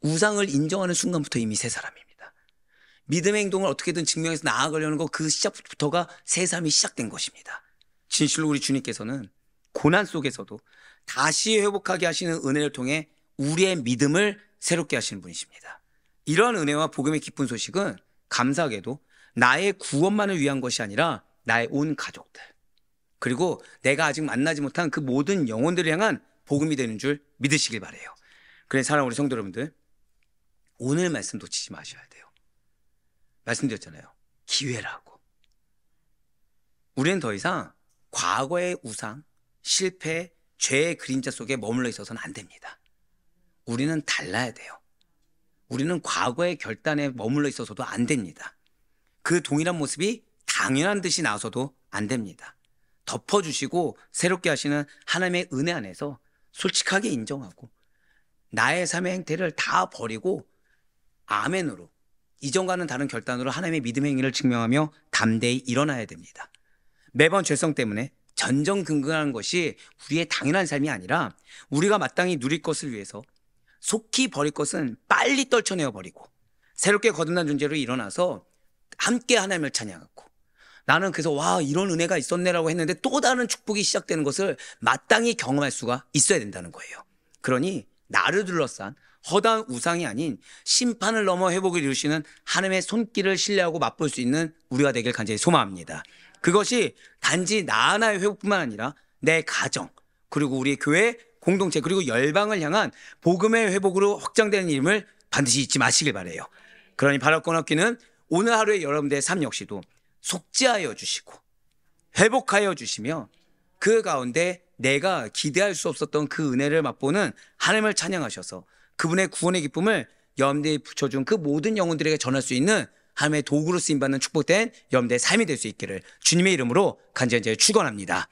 우상을 인정하는 순간부터 이미 새 사람입니다. 믿음의 행동을 어떻게든 증명해서 나아가려는 거, 그 시작부터가 새 삶이 시작된 것입니다. 진실로 우리 주님께서는 고난 속에서도 다시 회복하게 하시는 은혜를 통해 우리의 믿음을 새롭게 하시는 분이십니다. 이러한 은혜와 복음의 기쁜 소식은 감사하게도 나의 구원만을 위한 것이 아니라 나의 온 가족들, 그리고 내가 아직 만나지 못한 그 모든 영혼들을 향한 복음이 되는 줄 믿으시길 바라요. 그래서 사랑하는 우리 성도 여러분들, 오늘 말씀 놓치지 마셔야 돼요. 말씀드렸잖아요. 기회라고. 우리는 더 이상 과거의 우상, 실패, 죄의 그림자 속에 머물러 있어서는 안 됩니다. 우리는 달라야 돼요. 우리는 과거의 결단에 머물러 있어서도 안 됩니다. 그 동일한 모습이 당연한 듯이 나와서도 안 됩니다. 덮어주시고 새롭게 하시는 하나님의 은혜 안에서 솔직하게 인정하고 나의 삶의 행태를 다 버리고 아멘으로, 이전과는 다른 결단으로 하나님의 믿음의 행위를 증명하며 담대히 일어나야 됩니다. 매번 죄성 때문에 전전긍긍하는 것이 우리의 당연한 삶이 아니라 우리가 마땅히 누릴 것을 위해서 속히 버릴 것은 빨리 떨쳐내어 버리고 새롭게 거듭난 존재로 일어나서 함께 하나님을 찬양하고, 나는 그래서 와 이런 은혜가 있었네라고 했는데 또 다른 축복이 시작되는 것을 마땅히 경험할 수가 있어야 된다는 거예요. 그러니 나를 둘러싼 허다한 우상이 아닌 심판을 넘어 회복을 이루시는 하나님의 손길을 신뢰하고 맛볼 수 있는 우리가 되길 간절히 소망합니다. 그것이 단지 나 하나의 회복뿐만 아니라 내 가정, 그리고 우리의 교회 공동체, 그리고 열방을 향한 복음의 회복으로 확장되는 일임을 반드시 잊지 마시길 바라요. 그러니 바랄 건 없기는 오늘 하루의 여러분들의 삶 역시도 속죄하여 주시고 회복하여 주시며 그 가운데 내가 기대할 수 없었던 그 은혜를 맛보는 하나님을 찬양하셔서 그분의 구원의 기쁨을 염대에 붙여준 그 모든 영혼들에게 전할 수 있는 하나님의 도구로 쓰임받는 축복된 염대의 삶이 될 수 있기를 주님의 이름으로 간절히 축원합니다.